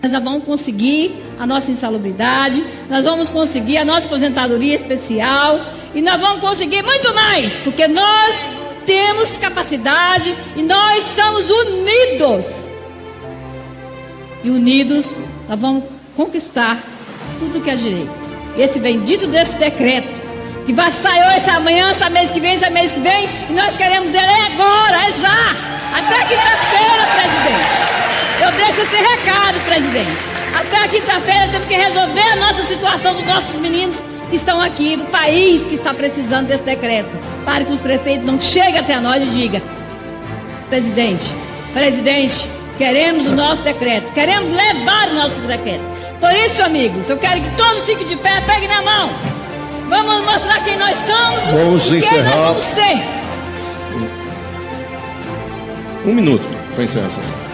Nós vamos conseguir a nossa insalubridade, nós vamos conseguir a nossa aposentadoria especial e nós vamos conseguir muito mais, porque nós temos capacidade e nós somos unidos. E unidos nós vamos conquistar tudo que é direito. Esse bendito desse decreto, que vai sair hoje, amanhã, esse mês que vem, e nós queremos ele agora, é já, até quinta-feira, presidente. Eu deixo esse recado, presidente. Até quinta-feira temos que resolver a nossa situação dos nossos meninos que estão aqui, do país que está precisando desse decreto. Para que os prefeitos não cheguem até nós e digam: presidente, queremos o nosso decreto, queremos levar o nosso decreto. Por isso, amigos, eu quero que todos fiquem de pé, peguem na mão. Vamos mostrar quem nós somos e quem nós vamos ser. Um minuto para encerrar a sessão.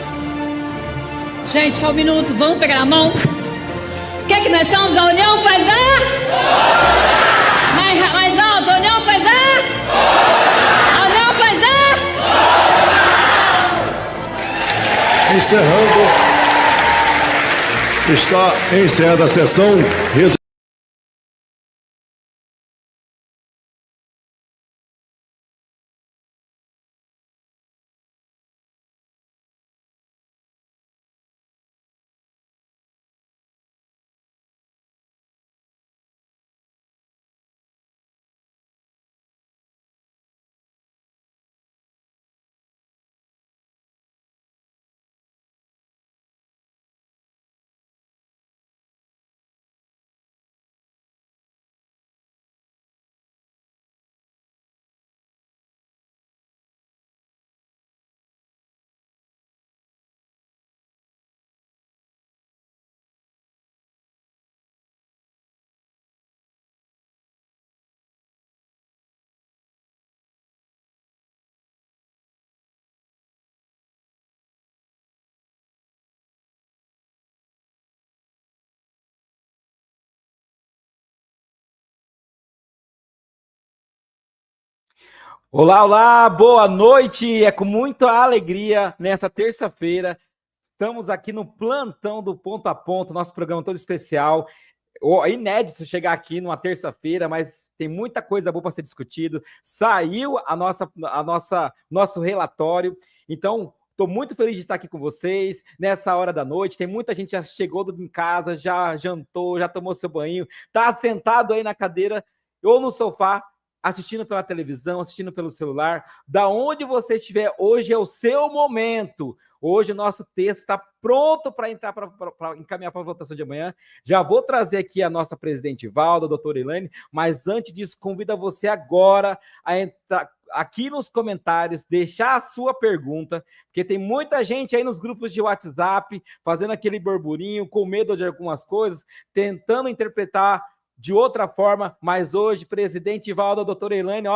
Gente, só um minuto, vamos pegar a mão. O que é que nós somos? A união faz mais alto, a união faz a união faz Encerrando. Está encerrada a sessão. Olá, olá, boa noite. É com muita alegria nessa terça-feira. Estamos aqui no plantão do Ponto a Ponto, nosso programa todo especial. É inédito chegar aqui numa terça-feira, mas tem muita coisa boa para ser discutido. Saiu nosso relatório. Então, estou muito feliz de estar aqui com vocês nessa hora da noite. Tem muita gente que já chegou em casa, já jantou, já tomou seu banho, está sentado aí na cadeira ou no sofá, assistindo pela televisão, assistindo pelo celular, da onde você estiver, hoje é o seu momento. Hoje o nosso texto está pronto para encaminhar para a votação de amanhã. Já vou trazer aqui a nossa presidente Valda, a doutora Elaine, mas antes disso, convido você agora a entrar aqui nos comentários, deixar a sua pergunta, porque tem muita gente aí nos grupos de WhatsApp, fazendo aquele burburinho, com medo de algumas coisas, tentando interpretar de outra forma, mas hoje, presidente Valda, doutora Elaine,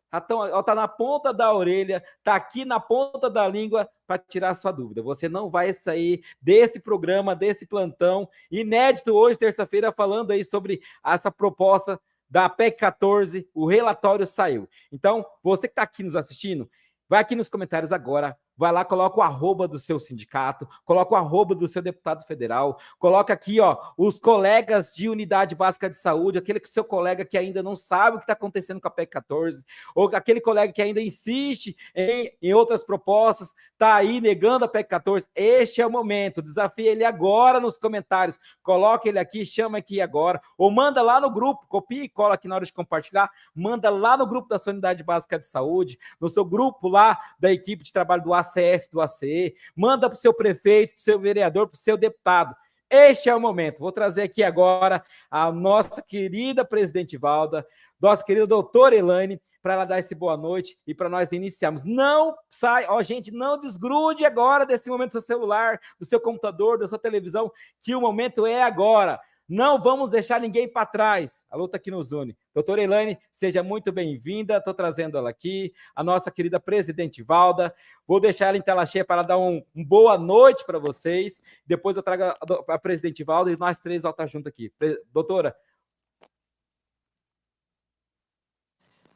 tá na ponta da orelha, tá aqui na ponta da língua para tirar sua dúvida. Você não vai sair desse programa, desse plantão inédito hoje, terça-feira, falando aí sobre essa proposta da PEC 14, o relatório saiu. Então, você que está aqui nos assistindo, vai aqui nos comentários agora, vai lá, coloca o arroba do seu sindicato, coloca o arroba do seu deputado federal, coloca aqui, os colegas de unidade básica de saúde, aquele seu colega que ainda não sabe o que está acontecendo com a PEC 14, ou aquele colega que ainda insiste em outras propostas, está aí negando a PEC 14. Este é o momento, desafia ele agora nos comentários, coloca ele aqui, chama aqui agora, ou manda lá no grupo, copia e cola aqui na hora de compartilhar, manda lá no grupo da sua unidade básica de saúde, no seu grupo lá da equipe de trabalho do ACS, do ACE, manda para o seu prefeito, para o seu vereador, para o seu deputado. Este é o momento. Vou trazer aqui agora a nossa querida presidente Valda, nossa querida doutora Elaine, para ela dar esse boa noite e para nós iniciarmos. Não sai, gente, não desgrude agora desse momento do seu celular, do seu computador, da sua televisão, que o momento é agora. Não vamos deixar ninguém para trás. A luta aqui nos une. Doutora Elaine, seja muito bem-vinda. Estou trazendo ela aqui, a nossa querida presidente Valda. Vou deixar ela em tela cheia para ela dar um boa noite para vocês. Depois eu trago a presidente Valda e nós três voltamos junto aqui. Doutora.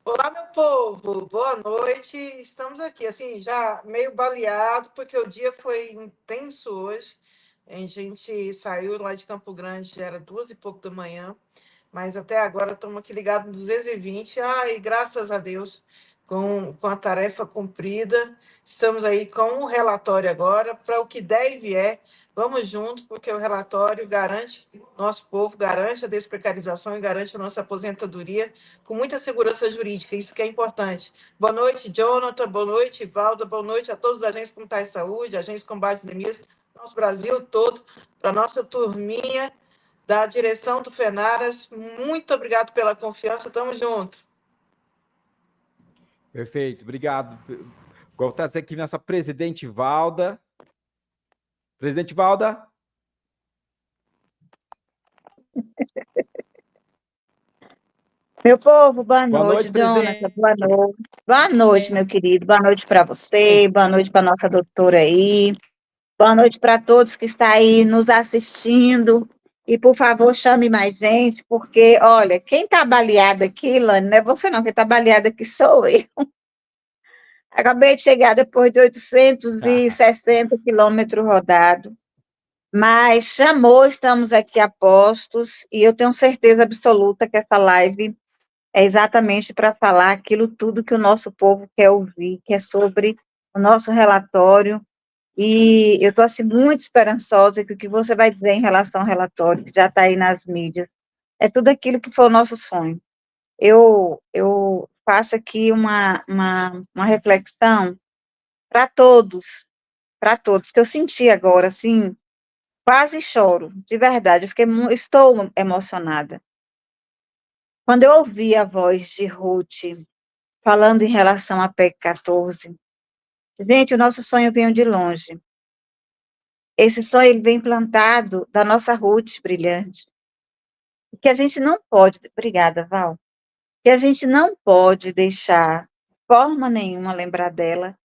Olá, meu povo. Boa noite. Estamos aqui, assim, já meio baleado, porque o dia foi intenso hoje. A gente saiu lá de Campo Grande, era 2h pouco da manhã, mas até agora estamos aqui ligados no 220. E graças a Deus, com a tarefa cumprida, estamos aí com um relatório agora, para o que der e vier, vamos junto, porque o relatório garante, nosso povo garante a desprecarização e garante a nossa aposentadoria com muita segurança jurídica, isso que é importante. Boa noite, Jonathan, boa noite, Valda, boa noite a todos os agentes comunitários de saúde, agentes de combate às endemias, nosso Brasil todo, para a nossa turminha da direção do FENARAS. Muito obrigado pela confiança, tamo junto. Perfeito, obrigado. Vou trazer aqui nossa presidente Valda. Presidente Valda. Meu povo, boa Boa noite, noite, Jonathan, presidente. boa noite. Boa noite, meu querido. Boa noite para você, boa noite para nossa doutora aí. Boa noite para todos que estão aí nos assistindo. E, por favor, chame mais gente, porque, olha, quem está baleado aqui, Lani, não é você não, quem está baleado aqui sou eu. Acabei de chegar depois de 860 quilômetros rodados. Mas chamou, estamos aqui a postos, e eu tenho certeza absoluta que essa live é exatamente para falar aquilo tudo que o nosso povo quer ouvir, que é sobre o nosso relatório. E eu estou assim, muito esperançosa que o que você vai dizer em relação ao relatório, que já está aí nas mídias, é tudo aquilo que foi o nosso sonho. Eu faço aqui uma reflexão para todos, que eu senti agora, assim, quase choro, de verdade, estou emocionada. Quando eu ouvi a voz de Ruth falando em relação à PEC 14, gente, o nosso sonho veio de longe. Esse sonho ele vem plantado da nossa Ruth brilhante. Que a gente não pode, obrigada, Val, que a gente não pode deixar de forma nenhuma lembrar dela.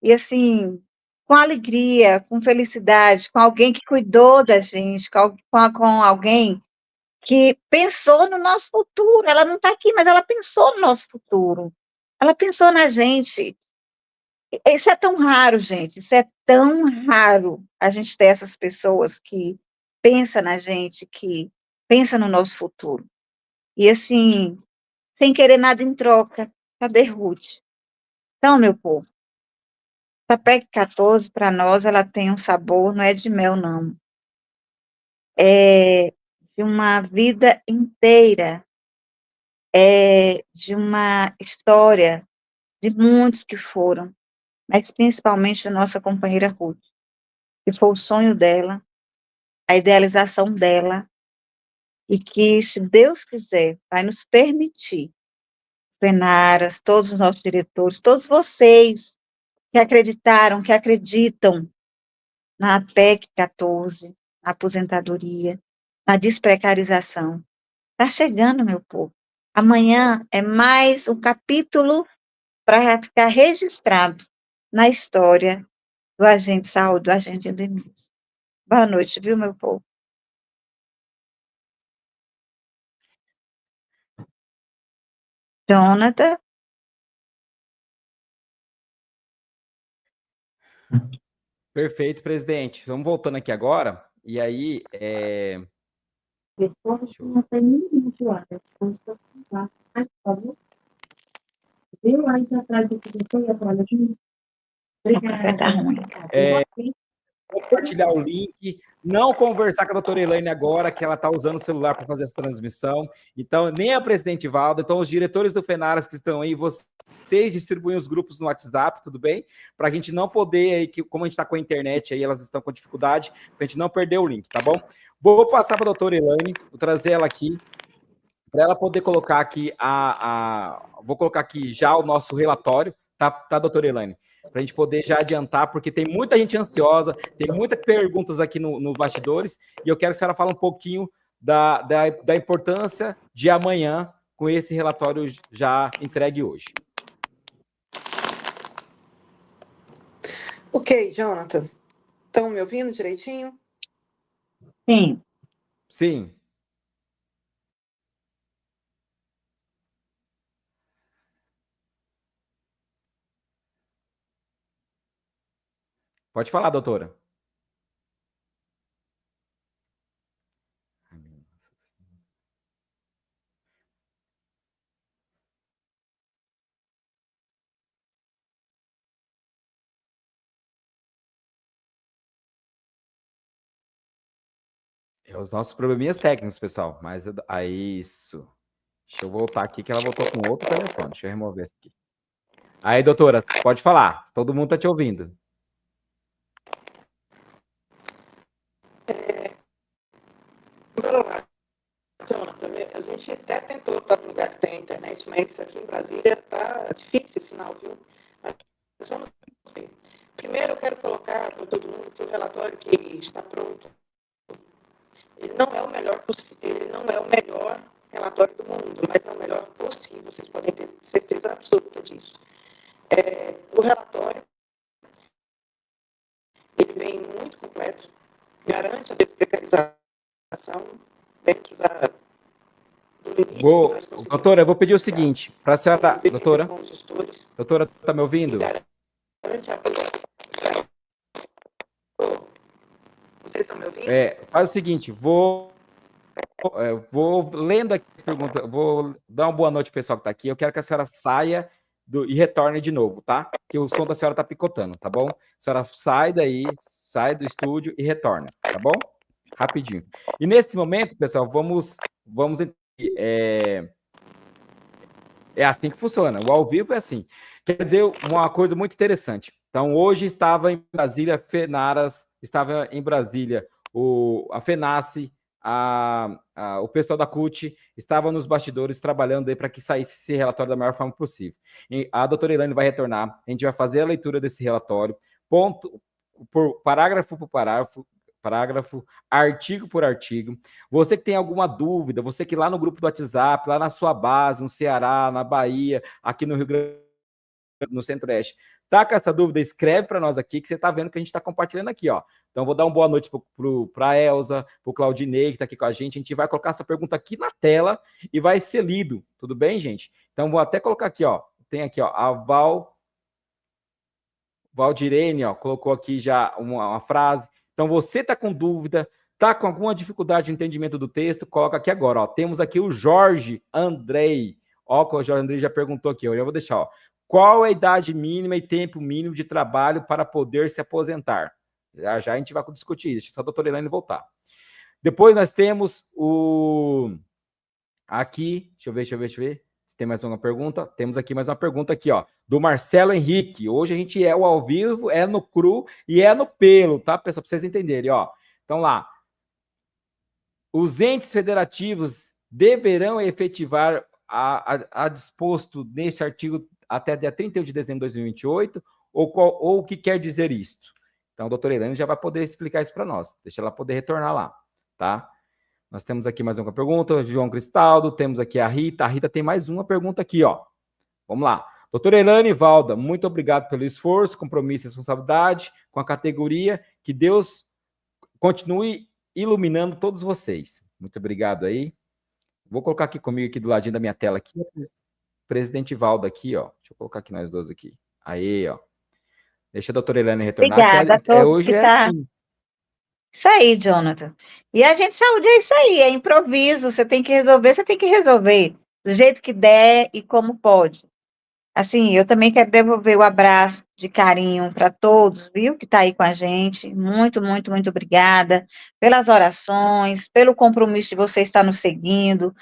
E assim, com alegria, com felicidade, com alguém que cuidou da gente, com alguém que pensou no nosso futuro. Ela não está aqui, mas ela pensou no nosso futuro. Ela pensou na gente. Isso é tão raro, gente. Isso é tão raro a gente ter essas pessoas que pensam na gente, que pensam no nosso futuro. E assim, sem querer nada em troca. Cadê Ruth? Então, meu povo, essa PEC 14, para nós, ela tem um sabor, não é de mel, não. É de uma vida inteira. É de uma história de muitos que foram, mas principalmente da nossa companheira Ruth, que foi o sonho dela, a idealização dela, e que, se Deus quiser, vai nos permitir, Penaras, todos os nossos diretores, todos vocês que acreditaram, que acreditam na PEC 14, na aposentadoria, na desprecarização. Está chegando, meu povo. Amanhã é mais um capítulo para ficar registrado na história do agente de saúde, do agente de endemias. Boa noite, viu, meu povo? Jonathan? Perfeito, presidente. Vamos voltando aqui agora. E aí, Não tem nenhum usuário. Viu aí atrás do que você ia falar aqui? compartilhar o link, não conversar com a doutora Elaine agora, que ela está usando o celular para fazer essa transmissão. Então, nem a presidente Valda, então os diretores do FENARAS que estão aí, vocês distribuem os grupos no WhatsApp, tudo bem? Para a gente não poder, aí, como a gente está com a internet aí, elas estão com dificuldade, para a gente não perder o link, tá bom? Vou passar para a doutora Elaine, vou trazer ela aqui, para ela poder colocar aqui vou colocar aqui já o nosso relatório, tá, doutora Elaine? Para a gente poder já adiantar, porque tem muita gente ansiosa, tem muitas perguntas aqui no bastidores, e eu quero que a senhora fale um pouquinho da importância de amanhã, com esse relatório já entregue hoje. Ok, Jonathan. Estão me ouvindo direitinho? Sim. Sim. Pode falar, doutora. É os nossos probleminhas técnicos, pessoal. Mas aí, isso. Deixa eu voltar aqui, que ela voltou com outro telefone. Deixa eu remover esse aqui. Aí, doutora, pode falar. Todo mundo está te ouvindo. Bora lá, Jonathan. A gente até tentou para um lugar que tem internet, mas aqui em Brasília tá difícil o sinal, viu? Mas vamos ver. Primeiro, eu quero colocar para todo mundo que o relatório que está pronto, ele não é o melhor possível, ele não é o melhor relatório do mundo, mas é o melhor possível. Vocês podem ter certeza absoluta disso. O relatório, ele vem muito completo, garante a desprecarização dentro do limite que nós conseguimos. Doutora, eu vou pedir o seguinte, para a senhora, doutora, com os gestores, doutora, está me ouvindo? e garante a... Vocês estão me ouvindo? Faz o seguinte, vou lendo aqui as perguntas, vou dar uma boa noite pro pessoal que está aqui, eu quero que a senhora saia e retorne de novo, tá? Que o som da senhora tá picotando, tá bom? A senhora sai daí, sai do estúdio e retorna, tá bom? Rapidinho. E nesse momento, pessoal, vamos é assim que funciona. O ao vivo é assim. Quer dizer, uma coisa muito interessante. Então, hoje estava em Brasília, estava em Brasília a FENACE, o pessoal da CUT estava nos bastidores trabalhando aí para que saísse esse relatório da melhor forma possível. E a doutora Elaine vai retornar, a gente vai fazer a leitura desse relatório, parágrafo por parágrafo, artigo por artigo. Você que tem alguma dúvida, você que lá no grupo do WhatsApp, lá na sua base, no Ceará, na Bahia, aqui no Rio Grande, no Centro-Oeste, tá com essa dúvida, escreve para nós aqui, que você está vendo que a gente está compartilhando aqui, ó. Então, vou dar uma boa noite para a Elza, para o Claudinei, que está aqui com a gente vai colocar essa pergunta aqui na tela e vai ser lido, tudo bem, gente? Então, vou até colocar aqui, ó, tem aqui, ó, a Valdirene, ó, colocou aqui já uma frase. Então, você está com dúvida, está com alguma dificuldade de entendimento do texto, coloca aqui agora, ó. Temos aqui o Jorge Andrei, ó, o Jorge Andrei já perguntou aqui, eu já vou deixar, ó. Qual é a idade mínima e tempo mínimo de trabalho para poder se aposentar? Já a gente vai discutir isso, deixa só a doutora Elaine voltar. Depois nós temos aqui, deixa eu ver se tem mais uma pergunta. Temos aqui mais uma pergunta aqui, ó, do Marcelo Henrique. Hoje a gente é o ao vivo, é no cru e é no pelo, tá, pessoal? Para vocês entenderem, ó. Então lá, os entes federativos deverão efetivar a disposto nesse artigo até dia 31 de dezembro de 2028, ou o que quer dizer isto? Então, a doutora Elaine já vai poder explicar isso para nós. Deixa ela poder retornar lá, tá? Nós temos aqui mais uma pergunta, João Cristaldo, temos aqui a Rita. A Rita tem mais uma pergunta aqui, ó. Vamos lá. Doutora Elaine Valda, muito obrigado pelo esforço, compromisso e responsabilidade com a categoria. Que Deus continue iluminando todos vocês. Muito obrigado aí. Vou colocar aqui comigo, aqui do ladinho da minha tela, aqui, presidente Valda aqui, ó. Deixa eu colocar aqui nós dois aqui. Aí, ó. Deixa a doutora Elaine retornar. Obrigada a todos hoje que é tá... assim. Isso aí, Jonathan. E a gente saúde é isso aí, é improviso. Você tem que resolver do jeito que der e como pode. Assim, eu também quero devolver o abraço de carinho para todos, viu, que está aí com a gente. Muito, muito, muito obrigada pelas orações, pelo compromisso de você estar nos seguindo,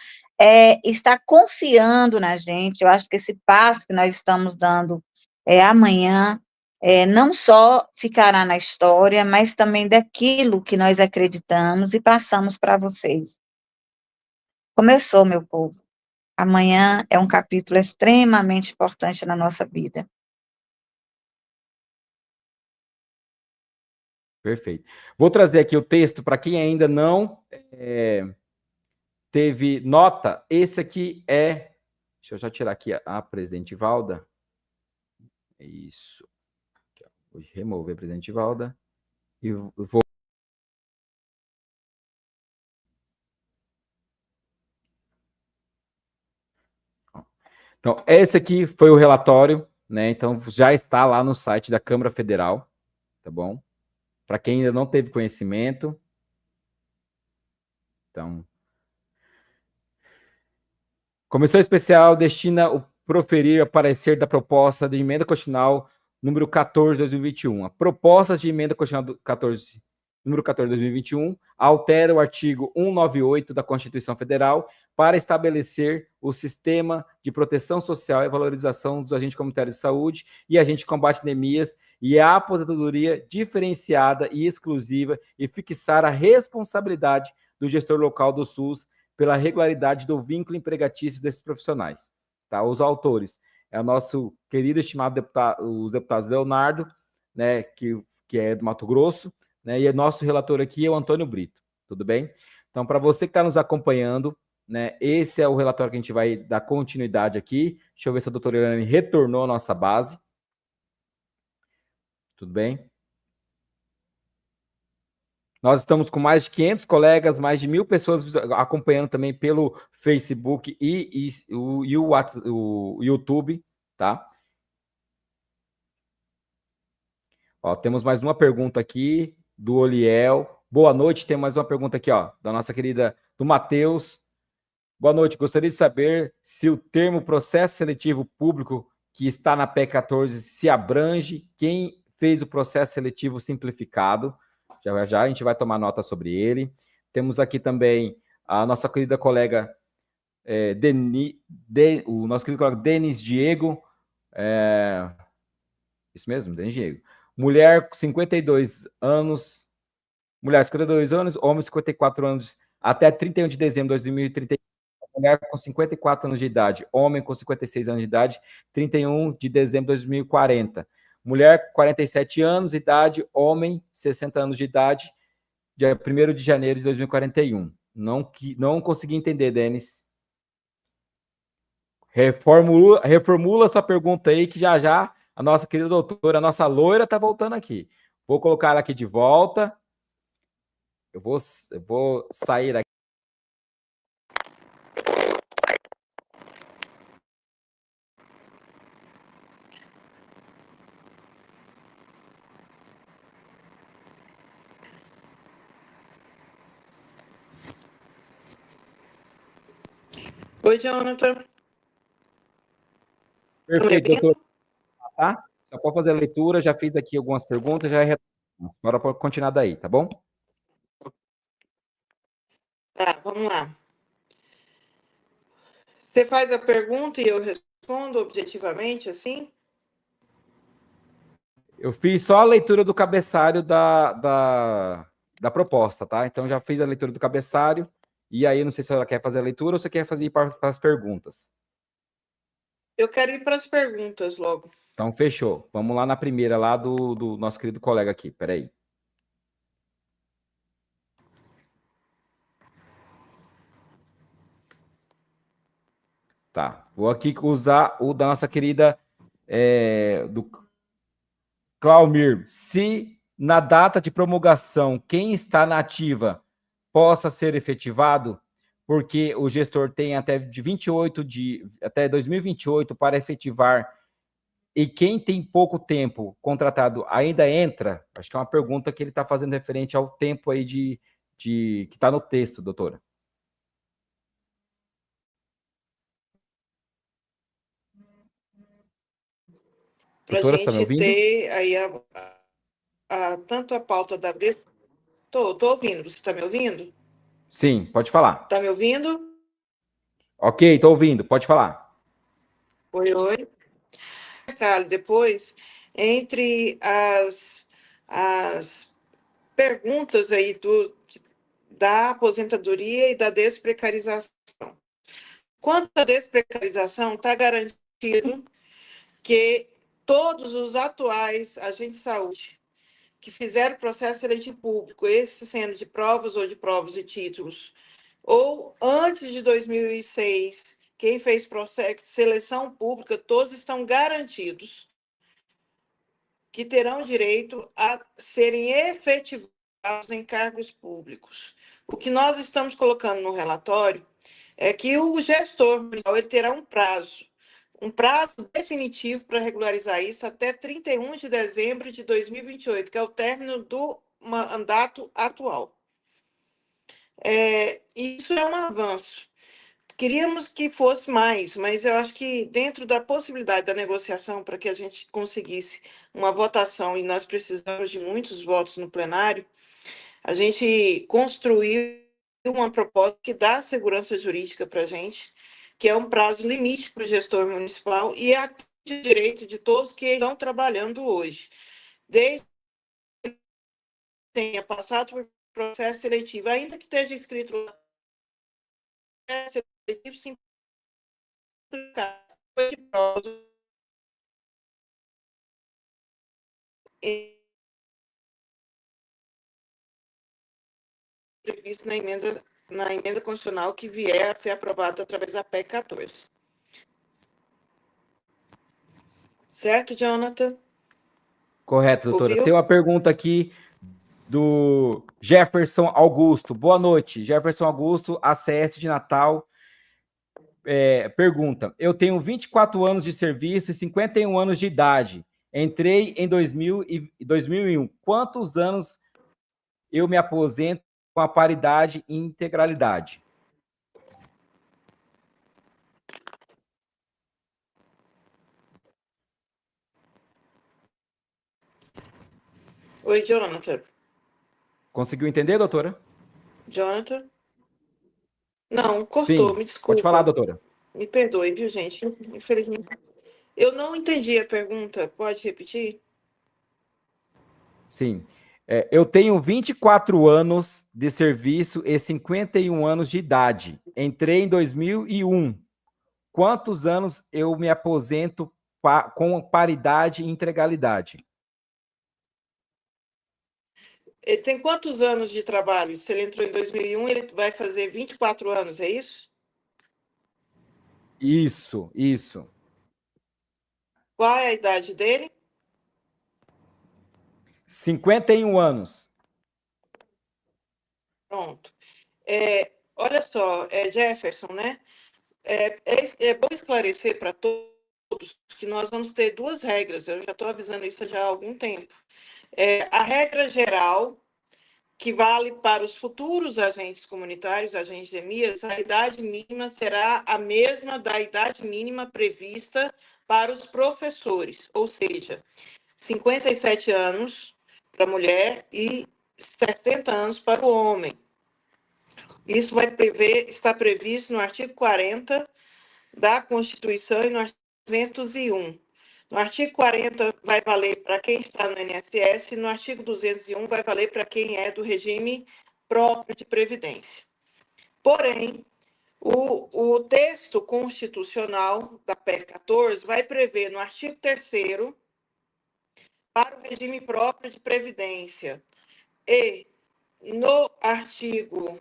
estar confiando na gente. Eu acho que esse passo que nós estamos dando amanhã não só ficará na história, mas também daquilo que nós acreditamos e passamos para vocês. Começou, meu povo. Amanhã é um capítulo extremamente importante na nossa vida. Perfeito. Vou trazer aqui o texto para quem ainda não teve nota. Esse aqui é... Deixa eu já tirar aqui a presidente Valda. Isso. Vou remover a presidente Valda. E vou... Então, esse aqui foi o relatório, né? Então, já está lá no site da Câmara Federal, tá bom? Para quem ainda não teve conhecimento. Então, Comissão Especial destina o proferir o parecer da proposta de emenda constitucional número 14 de 2021. A proposta de emenda constitucional 14 número 14 de 2021, altera o artigo 198 da Constituição Federal para estabelecer o sistema de proteção social e valorização dos agentes comunitários de saúde e agentes de combate a endemias e a aposentadoria diferenciada e exclusiva e fixar a responsabilidade do gestor local do SUS pela regularidade do vínculo empregatício desses profissionais. Tá? Os autores é o nosso querido estimado deputado, os deputados Leonardo, né, que é do Mato Grosso, né, e o nosso relator aqui é o Antônio Brito, tudo bem? Então, para você que está nos acompanhando, né, esse é o relatório que a gente vai dar continuidade aqui. Deixa eu ver se a doutora Helene retornou à nossa base. Tudo bem? Nós estamos com mais de 500 colegas, mais de 1.000 pessoas acompanhando também pelo Facebook e o YouTube, tá? Ó, temos mais uma pergunta aqui do Oliel. Boa noite, tem mais uma pergunta aqui, ó, da nossa querida, do Matheus. Boa noite, gostaria de saber se o termo processo seletivo público que está na PEC 14 se abrange quem fez o processo seletivo simplificado. Já já a gente vai tomar nota sobre ele. Temos aqui também a nossa querida colega o nosso querido colega Denis Diego. Isso mesmo, Denis Diego. Mulher 52 anos, homem 54 anos, até 31 de dezembro de 2031. Mulher com 54 anos de idade, homem com 56 anos de idade, 31 de dezembro de 2040. Mulher, 47 anos de idade, homem, 60 anos de idade, dia 1º de janeiro de 2041. Não consegui entender, Denis. Reformula essa pergunta aí, que já já a nossa querida doutora, a nossa loira, está voltando aqui. Vou colocar ela aqui de volta. Eu vou sair aqui. Oi, Jonathan. Perfeito, doutor. Tá? Só pode fazer a leitura, já fiz aqui algumas perguntas, já agora pode continuar daí, tá bom? Tá, vamos lá. Você faz a pergunta e eu respondo objetivamente, assim? Eu fiz só a leitura do cabeçalho da proposta, tá? Então, já fiz a leitura do cabeçalho, e aí não sei se ela quer fazer a leitura ou se quer fazer ir para as perguntas. Eu quero ir para as perguntas logo. Então, fechou. Vamos lá na primeira, lá do nosso querido colega aqui. Peraí. Tá. Vou aqui usar o da nossa querida do Claumir. Se na data de promulgação quem está na ativa possa ser efetivado, porque o gestor tem até 2028 para efetivar, e quem tem pouco tempo contratado ainda entra? Acho que é uma pergunta que ele está fazendo referente ao tempo aí que está no texto, doutora. Para a Doutora, você está me gente ouvindo? ter aí tanto a pauta da... Tô ouvindo. Você está me ouvindo? Sim, pode falar. Está me ouvindo? Ok, estou ouvindo, pode falar. Oi. Depois, entre as perguntas aí da aposentadoria e da desprecarização. Quanto à desprecarização, está garantido que todos os atuais agentes de saúde que fizeram processo seletivo público, esse sendo de provas ou de provas e títulos, ou antes de 2006, quem fez processo de seleção pública, todos estão garantidos que terão direito a serem efetivados em cargos públicos. O que nós estamos colocando no relatório é que o gestor ele terá um prazo definitivo para regularizar isso até 31 de dezembro de 2028, que é o término do mandato atual. Isso é um avanço. Queríamos que fosse mais, mas eu acho que dentro da possibilidade da negociação, para que a gente conseguisse uma votação, e nós precisamos de muitos votos no plenário, A gente construiu uma proposta que dá segurança jurídica para a gente, que é um prazo limite para o gestor municipal e atende o direito de todos que estão trabalhando hoje, desde que tenha passado por processo seletivo, ainda que esteja escrito lá, processo seletivo simplificado, de prazo, previsto na emenda constitucional que vier a ser aprovada através da PEC 14. Certo, Jonathan? Correto, doutora. Ouviu? Tem uma pergunta aqui do Jefferson Augusto. Boa noite, Jefferson Augusto, ACS de Natal. Pergunta: eu tenho 24 anos de serviço e 51 anos de idade. Entrei em 2001. Quantos anos eu me aposento com a paridade e integralidade? Oi, Jonathan. Conseguiu entender, doutora? Jonathan? Não, cortou, Sim. me Pode falar, desculpa. doutora. Me perdoe, viu, gente? Infelizmente. Eu não entendi a pergunta. Pode repetir? Sim. Eu tenho 24 anos de serviço e 51 anos de idade. Entrei em 2001. Quantos anos eu me aposento com paridade e integralidade? Ele tem quantos anos de trabalho? Se ele entrou em 2001, ele vai fazer 24 anos, é isso? Isso, isso. Qual é a idade dele? 51 anos. Pronto. Olha só, Jefferson, né? É bom esclarecer para todos que nós vamos ter duas regras. Eu já estou avisando isso já há algum tempo. A regra geral, que vale para os futuros agentes comunitários, agentes de EMIAS, a idade mínima será a mesma da idade mínima prevista para os professores, ou seja, 57 anos para a mulher e 60 anos para o homem. Isso está previsto no artigo 40 da Constituição e no artigo 201. No artigo 40 vai valer para quem está no INSS, e no artigo 201 vai valer para quem é do regime próprio de previdência. Porém, o texto constitucional da PEC 14 vai prever no artigo 3º para o regime próprio de previdência e no artigo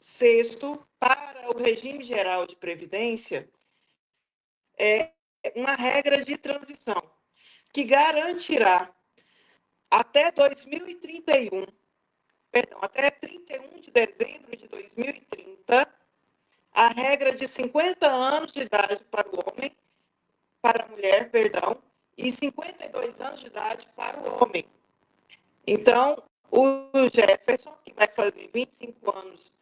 6º para o regime geral de previdência, uma regra de transição que garantirá até 2031, até 31 de dezembro de 2030, a regra de 50 anos de idade para o homem, para a mulher, e 52 anos de idade para o homem. Então, o Jefferson, que vai fazer 25 anos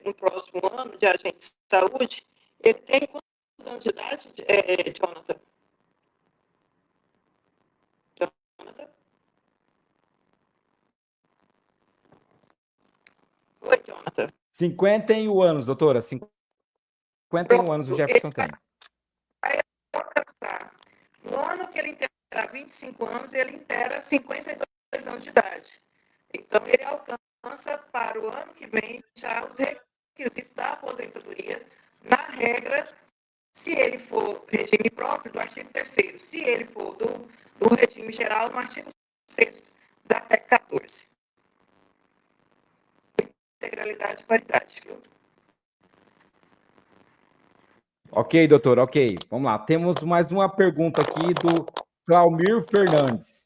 no próximo ano de agente de saúde, ele tem quantos anos de idade, Jonathan? Jonathan? Oi, Jonathan. 51 anos, doutora. 51 anos o Jefferson tem. No ano que ele interar 25 anos, ele inteira 52 anos de idade. Então, ele alcança para o ano que vem já os requisitos da aposentadoria, na regra, se ele for regime próprio, do artigo 3º, se ele for do regime geral, no artigo 6º da PEC 14. Integralidade e paridade, viu? Ok, doutor, ok. Vamos lá. Temos mais uma pergunta aqui do Claumir Fernandes.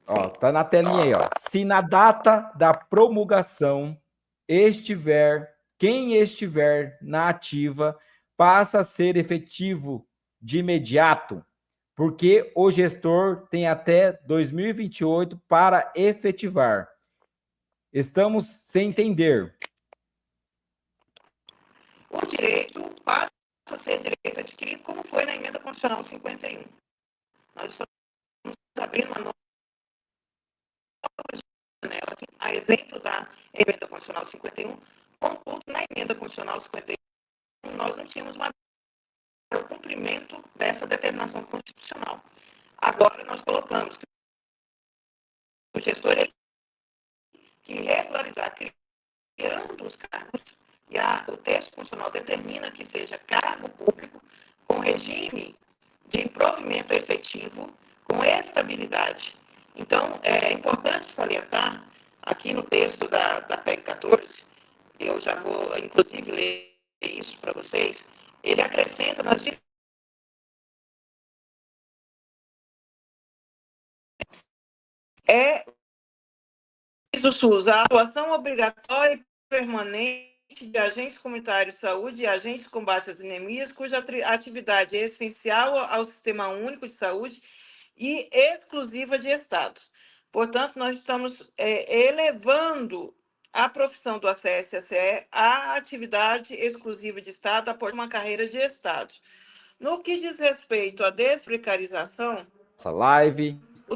Ó, tá na telinha aí, ó. Se na data da promulgação quem estiver na ativa passa a ser efetivo de imediato, porque o gestor tem até 2028 para efetivar. Estamos sem entender. O direito passa a ser direito adquirido, como foi na emenda constitucional 51. Nós estamos abrindo uma exemplo da emenda constitucional 51, contudo, na emenda constitucional 51, nós não tínhamos o cumprimento dessa determinação constitucional. Agora, nós colocamos que o gestor é que regularizar criando os cargos, e o texto constitucional determina que seja cargo público com regime de provimento efetivo, com estabilidade. Então, é importante salientar, aqui no texto da PEC 14, eu já vou, inclusive, ler isso para vocês, ele acrescenta nas do SUS, a atuação obrigatória e permanente de agentes comunitários de saúde e agentes de combate às endemias, cuja atividade é essencial ao Sistema Único de Saúde e exclusiva de estados. Portanto, nós estamos elevando a profissão do ACSSE à atividade exclusiva de estado após uma carreira de estado. No que diz respeito à desprecarização, Essa live. o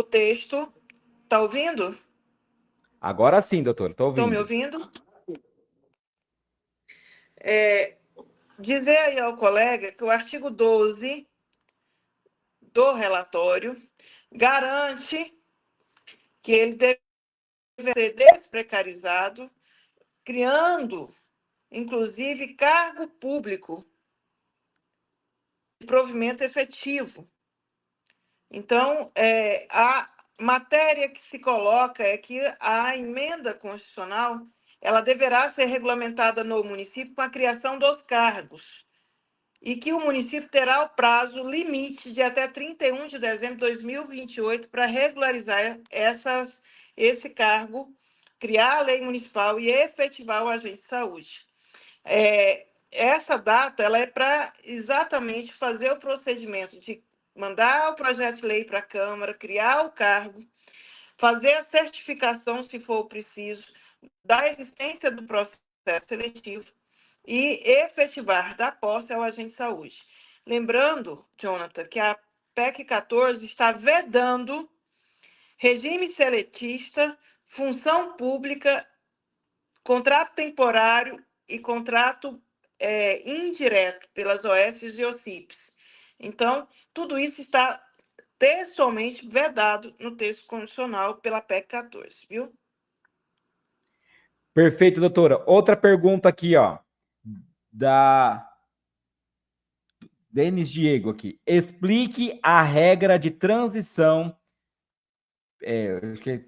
texto, está ouvindo? Agora sim, doutor, estou ouvindo. Estão me ouvindo? Dizer aí ao colega que o artigo 12 do relatório garante que ele deve ser desprecarizado, criando, inclusive, cargo público de provimento efetivo. Então, a matéria que se coloca é que a emenda constitucional ela deverá ser regulamentada no município com a criação dos cargos e que o município terá o prazo limite de até 31 de dezembro de 2028 para regularizar esse cargo, criar a lei municipal e efetivar o agente de saúde. Essa data ela é para exatamente fazer o procedimento de mandar o projeto de lei para a Câmara, criar o cargo, fazer a certificação, se for preciso, da existência do processo seletivo e efetivar da posse ao agente de saúde. Lembrando, Jonathan, que a PEC 14 está vedando regime seletista, função pública, contrato temporário e contrato indireto pelas OS e OCIPs. Então, tudo isso está textualmente vedado no texto constitucional pela PEC 14, viu? Perfeito, doutora. Outra pergunta aqui, ó, da Denis Diego aqui. Explique a regra de transição acho que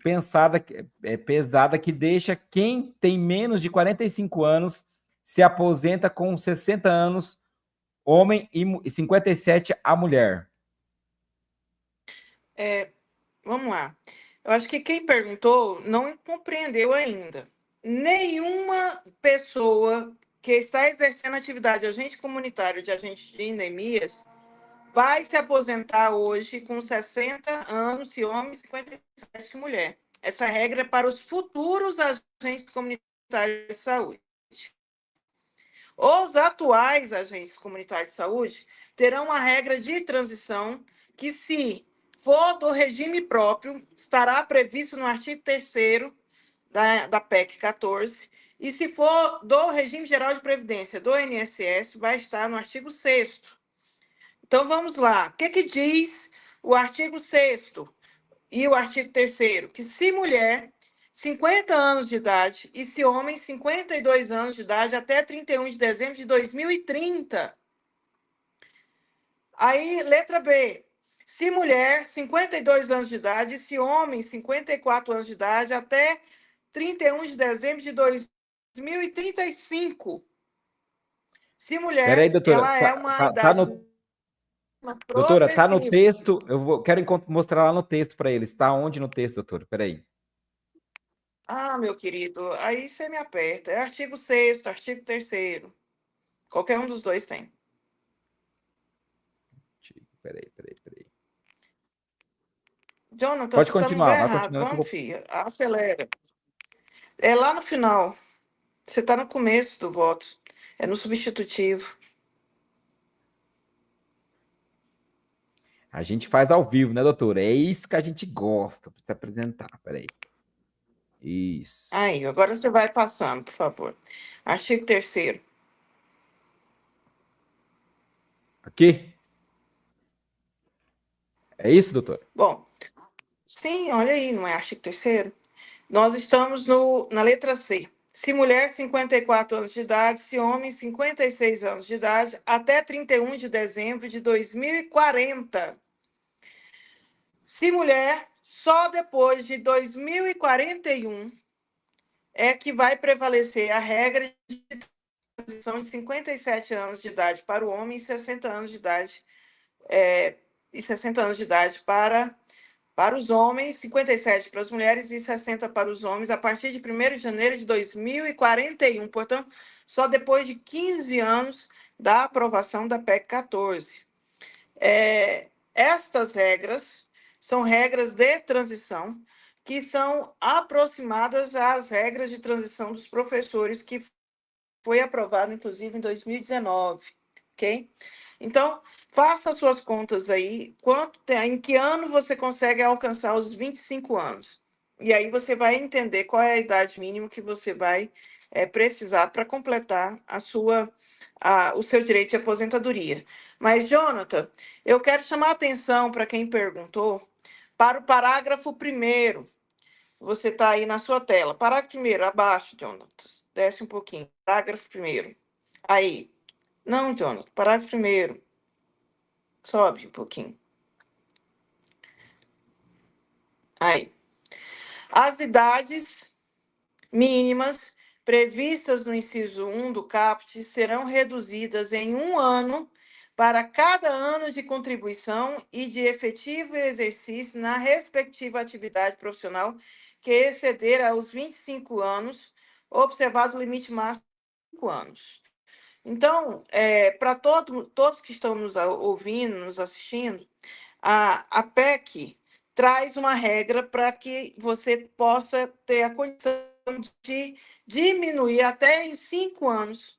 pesada que deixa quem tem menos de 45 anos se aposenta com 60 anos, homem, e 57 a mulher. Vamos lá. Eu acho que quem perguntou não compreendeu ainda. Nenhuma pessoa que está exercendo atividade de agente comunitário, de agente de endemias, vai se aposentar hoje com 60 anos, se homem, 57 se mulher. Essa regra é para os futuros agentes comunitários de saúde. Os atuais agentes comunitários de saúde terão uma regra de transição que, se for do regime próprio, estará previsto no artigo 3º da PEC 14, e se for do regime geral de previdência do INSS, vai estar no artigo 6º. Então, vamos lá. O que diz o artigo 6º e o artigo 3º? Que se mulher, 50 anos de idade, e se homem, 52 anos de idade, até 31 de dezembro de 2030. Aí, letra B. Se mulher, 52 anos de idade, e se homem, 54 anos de idade, até 31 de dezembro de 2035. Se mulher, Peraí, doutora, ela é uma idade... Doutora, tá no texto, quero mostrar lá no texto para eles. Está onde no texto, doutora? Peraí. Ah, meu querido, aí você me aperta. É artigo 6º, artigo 3º. Qualquer um dos dois tem. Peraí. Jonathan, Pode você está no continuar, lugar vai errado. continuando. Vamos, filha. Acelera. É lá no final. Você está no começo do voto. É no substitutivo. A gente faz ao vivo, né, doutora? É isso que a gente gosta, para se apresentar. Peraí. Isso. Aí, agora você vai passando, por favor. Artigo 3º. Aqui? É isso, doutor? Bom, sim, olha aí, não é artigo 3º? Nós estamos na letra C. Se mulher, 54 anos de idade, se homem, 56 anos de idade, até 31 de dezembro de 2040. Se mulher, só depois de 2041 é que vai prevalecer a regra de transição de 57 anos de idade para o homem e 60 anos de idade, e 60 anos de idade para os homens, 57 para as mulheres e 60 para os homens, a partir de 1º de janeiro de 2041. Portanto, só depois de 15 anos da aprovação da PEC 14. Estas regras são regras de transição que são aproximadas às regras de transição dos professores, que foi aprovado, inclusive, em 2019, ok? Então, faça as suas contas aí, em que ano você consegue alcançar os 25 anos. E aí você vai entender qual é a idade mínima que você vai precisar para completar o seu direito de aposentadoria. Mas, Jonathan, eu quero chamar a atenção para quem perguntou para o parágrafo 1º. Você está aí na sua tela. Parágrafo 1º, abaixo, Jonathan. Desce um pouquinho. Parágrafo 1º. Aí. Não, Jonathan. Parágrafo 1º. Sobe um pouquinho. Aí. As idades mínimas previstas no inciso 1 do caput serão reduzidas em 1 ano para cada ano de contribuição e de efetivo exercício na respectiva atividade profissional que exceder aos 25 anos, observado o limite máximo de 5 anos. Então, para todos que estão nos ouvindo, nos assistindo, a PEC traz uma regra para que você possa ter a condição de diminuir até em 5 anos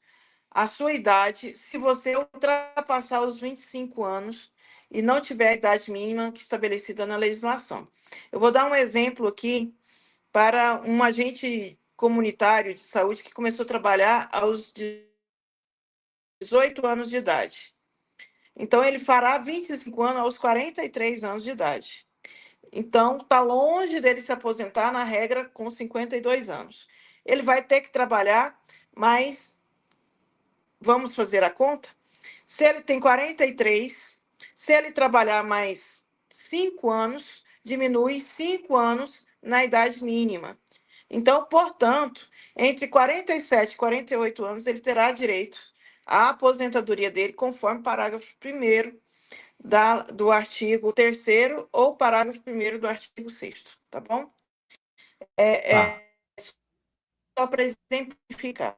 a sua idade, se você ultrapassar os 25 anos e não tiver a idade mínima estabelecida na legislação. Eu vou dar um exemplo aqui para um agente comunitário de saúde que começou a trabalhar aos 18 anos de idade. Então, ele fará 25 anos aos 43 anos de idade. Então, está longe dele se aposentar na regra com 52 anos. Ele vai ter que trabalhar, mas vamos fazer a conta? Se ele tem 43, se ele trabalhar mais 5 anos, diminui 5 anos na idade mínima. Então, portanto, entre 47 e 48 anos, ele terá direito à aposentadoria dele, conforme o parágrafo 1º do artigo 3º ou parágrafo 1º do artigo 6º, tá bom? Tá. Só para exemplificar.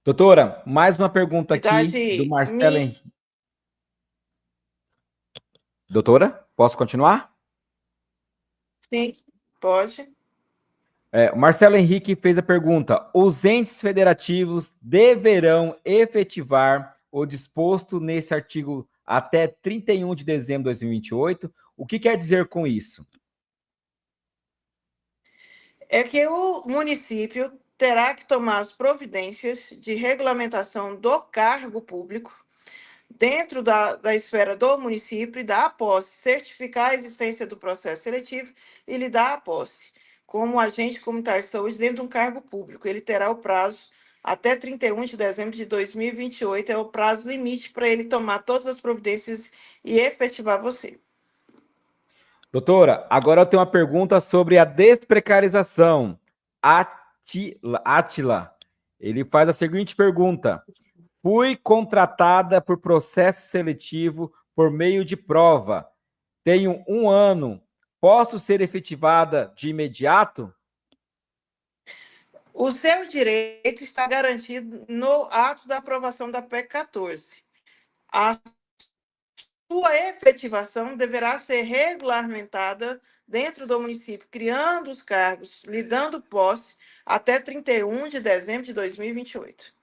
Doutora, mais uma pergunta aqui do Idade Marcelo Henrique. Doutora, posso continuar? Sim, pode. O Marcelo Henrique fez a pergunta: os entes federativos deverão efetivar o disposto nesse artigo até 31 de dezembro de 2028? O que quer dizer com isso? É que o município terá que tomar as providências de regulamentação do cargo público dentro da esfera do município e dar a posse, certificar a existência do processo seletivo e lhe dar a posse como agente comunitário de saúde dentro de um cargo público. Ele terá o prazo até 31 de dezembro de 2028, é o prazo limite para ele tomar todas as providências e efetivar você. Doutora, agora eu tenho uma pergunta sobre a desprecarização. Átila, ele faz a seguinte pergunta: fui contratada por processo seletivo por meio de prova. Tenho 1 ano. Posso ser efetivada de imediato? O seu direito está garantido no ato da aprovação da PEC 14. A sua efetivação deverá ser regulamentada dentro do município, criando os cargos, lhe dando posse até 31 de dezembro de 2028.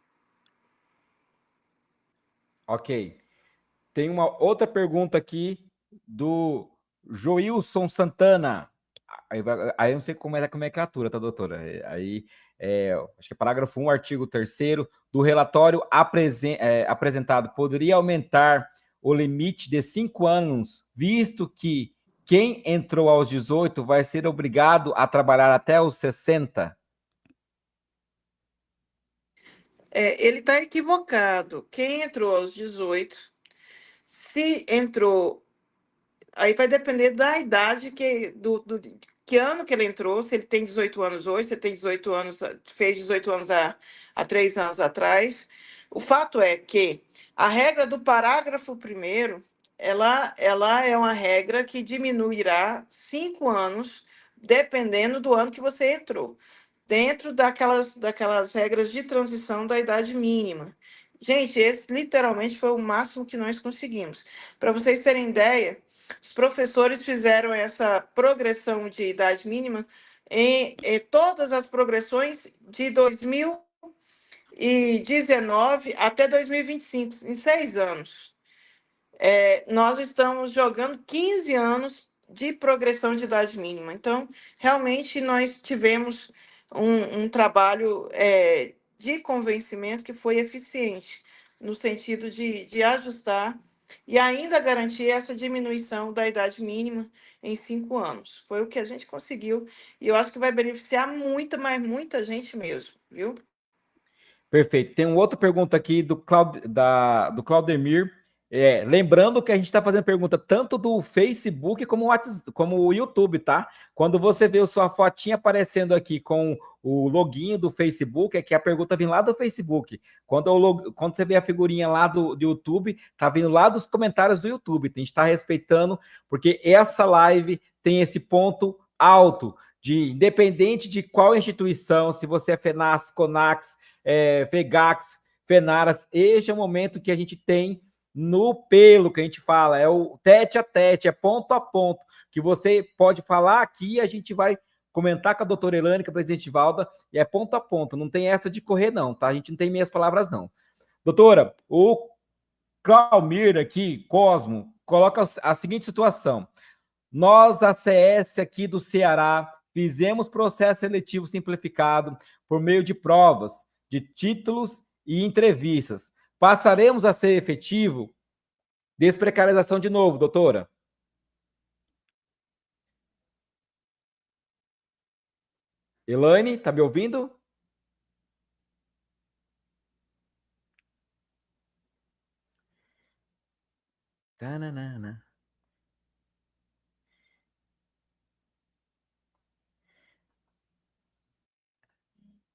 Ok. Tem uma outra pergunta aqui do Joilson Santana. Aí eu não sei como é que é a atura, tá, doutora? Aí, acho que é parágrafo 1, artigo 3º do relatório apresentado, poderia aumentar o limite de 5 anos, visto que quem entrou aos 18 vai ser obrigado a trabalhar até os 60? Ele está equivocado. Quem entrou aos 18, se entrou, aí vai depender da idade que ano que ele entrou, se ele tem 18 anos hoje, se ele tem 18 anos, fez 18 anos há 3 anos atrás. O fato é que a regra do parágrafo 1º, ela é uma regra que diminuirá 5 anos, dependendo do ano que você entrou, dentro daquelas regras de transição da idade mínima. Gente, esse literalmente foi o máximo que nós conseguimos. Para vocês terem ideia, os professores fizeram essa progressão de idade mínima em todas as progressões de 2019 até 2025, em 6 anos. Nós estamos jogando 15 anos de progressão de idade mínima. Então, realmente, nós tivemos um trabalho de convencimento que foi eficiente, no sentido de ajustar e ainda garantir essa diminuição da idade mínima em 5 anos. Foi o que a gente conseguiu, e eu acho que vai beneficiar muita, mas muita gente mesmo, viu? Perfeito. Tem uma outra pergunta aqui do Claudemir. Lembrando que a gente está fazendo pergunta tanto do Facebook como o YouTube, tá? Quando você vê a sua fotinha aparecendo aqui com o login do Facebook, é que a pergunta vem lá do Facebook. Quando você vê a figurinha lá do YouTube, tá vindo lá dos comentários do YouTube. A gente está respeitando, porque essa live tem esse ponto alto, independente de qual instituição, se você é FENAS, CONAX, FEGAX, FENARAS, este é o momento que a gente tem no pelo, que a gente fala, é o tete a tete, é ponto a ponto, que você pode falar aqui, a gente vai comentar com a doutora Elaine, com a presidente Valda, e é ponto a ponto, não tem essa de correr não, tá? A gente não tem meias palavras não. Doutora, o Claumir aqui, Cosmo, coloca a seguinte situação: nós da CS aqui do Ceará fizemos processo seletivo simplificado por meio de provas, de títulos e entrevistas. Passaremos a ser efetivo? Desprecarização de novo, doutora. Elaine, tá me ouvindo? Tananana.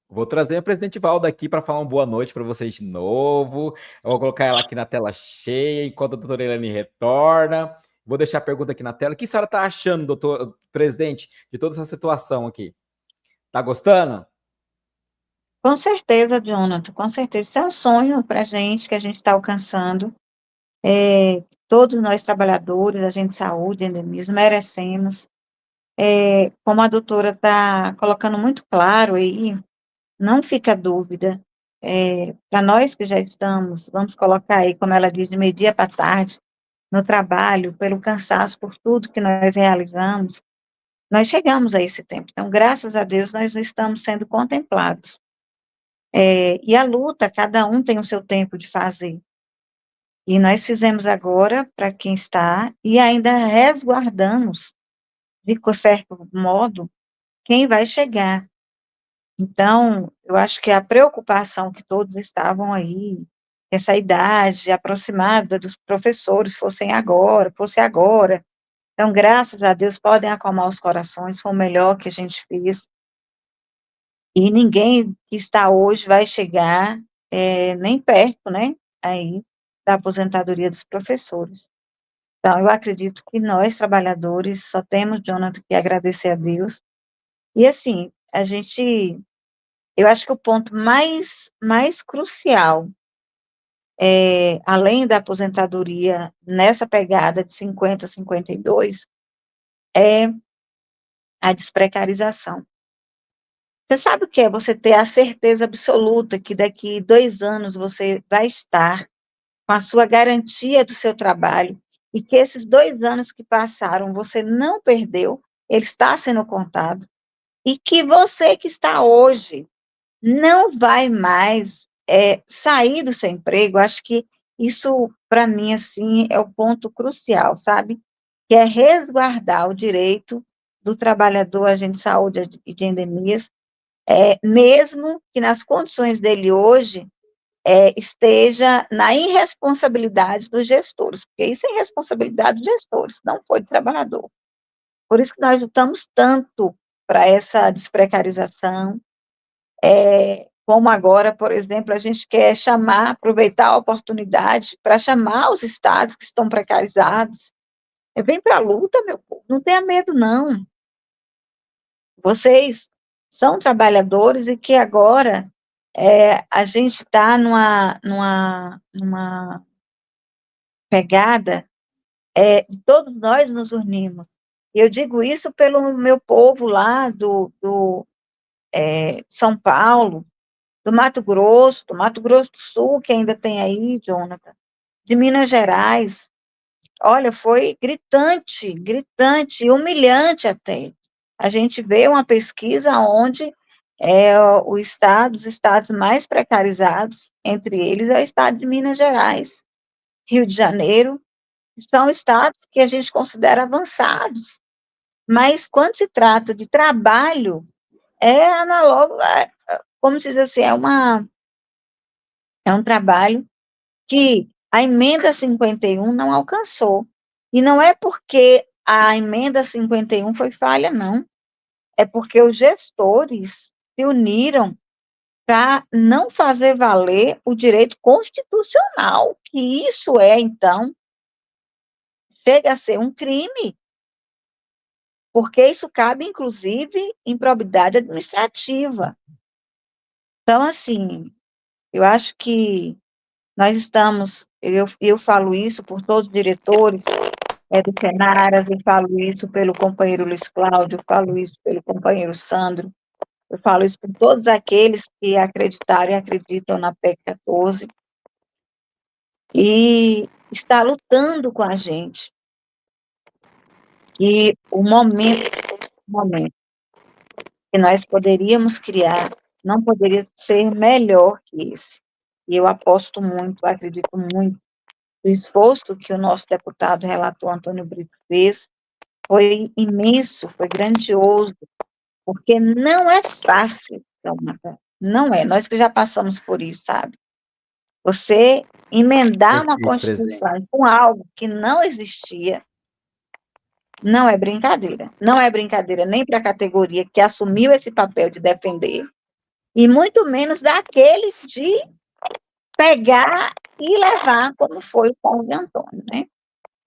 Vou trazer a presidente Valda aqui para falar uma boa noite para vocês de novo. Eu vou colocar ela aqui na tela cheia enquanto a doutora Elaine retorna. Vou deixar a pergunta aqui na tela. O que a senhora está achando, doutor presidente, de toda essa situação aqui? Tá gostando? Com certeza, Jonathan, com certeza. Isso é um sonho para a gente, que a gente está alcançando. Todos nós trabalhadores, agentes de saúde, endemismo, merecemos. Como a doutora está colocando muito claro aí, não fica dúvida. Para nós que já estamos, vamos colocar aí, como ela diz, de meio-dia para tarde, no trabalho, pelo cansaço, por tudo que nós realizamos, nós chegamos a esse tempo. Então, graças a Deus, nós estamos sendo contemplados. E a luta, cada um tem o seu tempo de fazer. E nós fizemos agora para quem está, e ainda resguardamos, de certo modo, quem vai chegar. Então, eu acho que a preocupação que todos estavam aí, essa idade aproximada dos professores fosse agora. Então, graças a Deus, podem acalmar os corações, foi o melhor que a gente fez. E ninguém que está hoje vai chegar nem perto, né, aí, da aposentadoria dos professores. Então, eu acredito que nós, trabalhadores, só temos, Jonathan, que agradecer a Deus. E, assim, eu acho que o ponto mais crucial, além da aposentadoria nessa pegada de 50 a 52, é a desprecarização. Você sabe o que é você ter a certeza absoluta que daqui 2 anos você vai estar com a sua garantia do seu trabalho, e que esses 2 anos que passaram você não perdeu? ele está sendo contado, e que você que está hoje não vai mais sair do seu emprego. Acho que isso, para mim, assim, é o ponto crucial, sabe? Que é resguardar o direito do trabalhador agente de saúde e de endemias, mesmo que nas condições dele hoje esteja na irresponsabilidade dos gestores, porque isso é irresponsabilidade dos gestores, não foi do trabalhador. Por isso que nós lutamos tanto para essa desprecarização, como agora, por exemplo, a gente quer aproveitar a oportunidade para chamar os estados que estão precarizados. Vem para a luta, meu povo, não tenha medo, não. Vocês são trabalhadores e que agora a gente está numa pegada de todos nós nos unirmos. E eu digo isso pelo meu povo lá do São Paulo, do Mato Grosso do Sul, que ainda tem aí, Jonathan, de Minas Gerais. Olha, foi gritante, gritante, humilhante até. A gente vê uma pesquisa onde os estados mais precarizados, entre eles, é o estado de Minas Gerais, Rio de Janeiro, são estados que a gente considera avançados. Mas quando se trata de trabalho, é análogo, como se diz assim, é um trabalho que a emenda 51 não alcançou. E não é porque a emenda 51 foi falha, não. É porque os gestores se uniram para não fazer valer o direito constitucional, que isso então, chega a ser um crime, porque isso cabe, inclusive, improbidade administrativa. Então, assim, eu acho que nós estamos, eu falo isso por todos os diretores do Senaras, eu falo isso pelo companheiro Luiz Cláudio, eu falo isso pelo companheiro Sandro, eu falo isso por todos aqueles que acreditaram e acreditam na PEC 14, e está lutando com a gente. E o momento que nós poderíamos criar não poderia ser melhor que esse. E eu aposto muito, acredito muito, o esforço que o nosso deputado relator Antônio Brito fez foi imenso, foi grandioso, porque não é fácil, não é, nós que já passamos por isso, sabe? Você emendar uma Constituição com algo que não existia, não é brincadeira. Não é brincadeira nem para a categoria que assumiu esse papel de defender, e muito menos daquele de pegar e levar, como foi o Paulo de Antônio, né?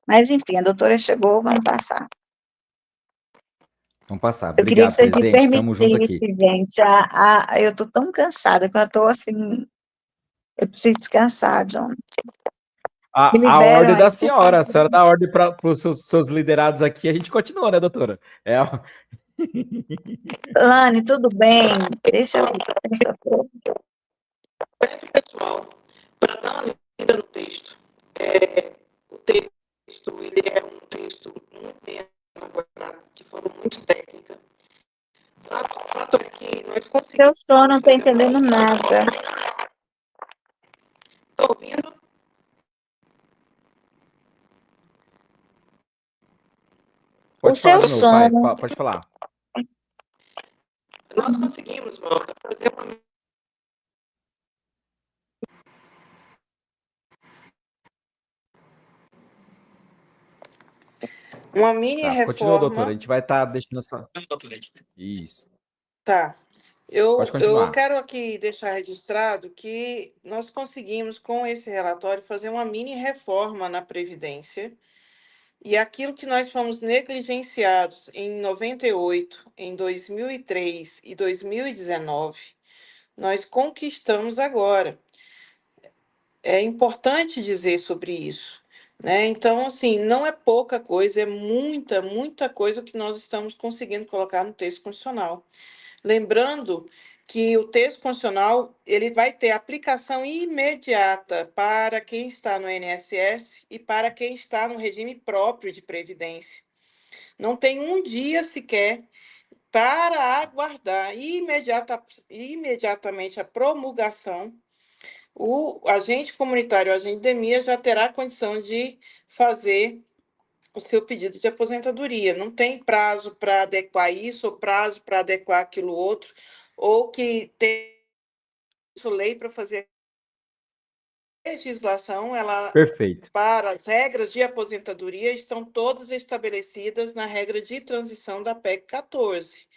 Mas, enfim, a doutora chegou, vamos passar. Vamos passar. Eu queria que Obrigado, vocês me presidente. Estamos juntos aqui. permitissem, gente, eu estou tão cansada que eu estou assim, eu preciso descansar, John. A ordem da senhora, a senhora dá ordem para os seus liderados aqui, a gente continua, né, doutora? Lani, tudo bem? Deixa eu... Pessoal, para dar uma lida no texto, o texto ele é um texto muito bem elaborado, de forma muito técnica. O fato é que nós conseguimos... Eu só não estou entendendo nada. Estou ouvindo? Pode falar de novo, pai. Pode falar. Nós conseguimos, Walter, fazer uma mini reforma. Continua, doutora. A gente vai estar deixando essa... Isso. Tá. Eu quero aqui deixar registrado que nós conseguimos, com esse relatório, fazer uma mini reforma na Previdência. E aquilo que nós fomos negligenciados em 98, em 2003 e 2019, nós conquistamos agora. É importante dizer sobre isso, né? Então, assim, não é pouca coisa, é muita, muita coisa que nós estamos conseguindo colocar no texto constitucional. Lembrando que o texto constitucional ele vai ter aplicação imediata para quem está no INSS e para quem está no regime próprio de previdência. Não tem um dia sequer para aguardar imediatamente a promulgação. O agente comunitário, o agente DEMIA, já terá condição de fazer o seu pedido de aposentadoria. Não tem prazo para adequar isso, ou prazo para adequar aquilo outro, ou que tem lei para fazer a legislação, ela Perfeito. para as regras de aposentadoria estão todas estabelecidas na regra de transição da PEC 14.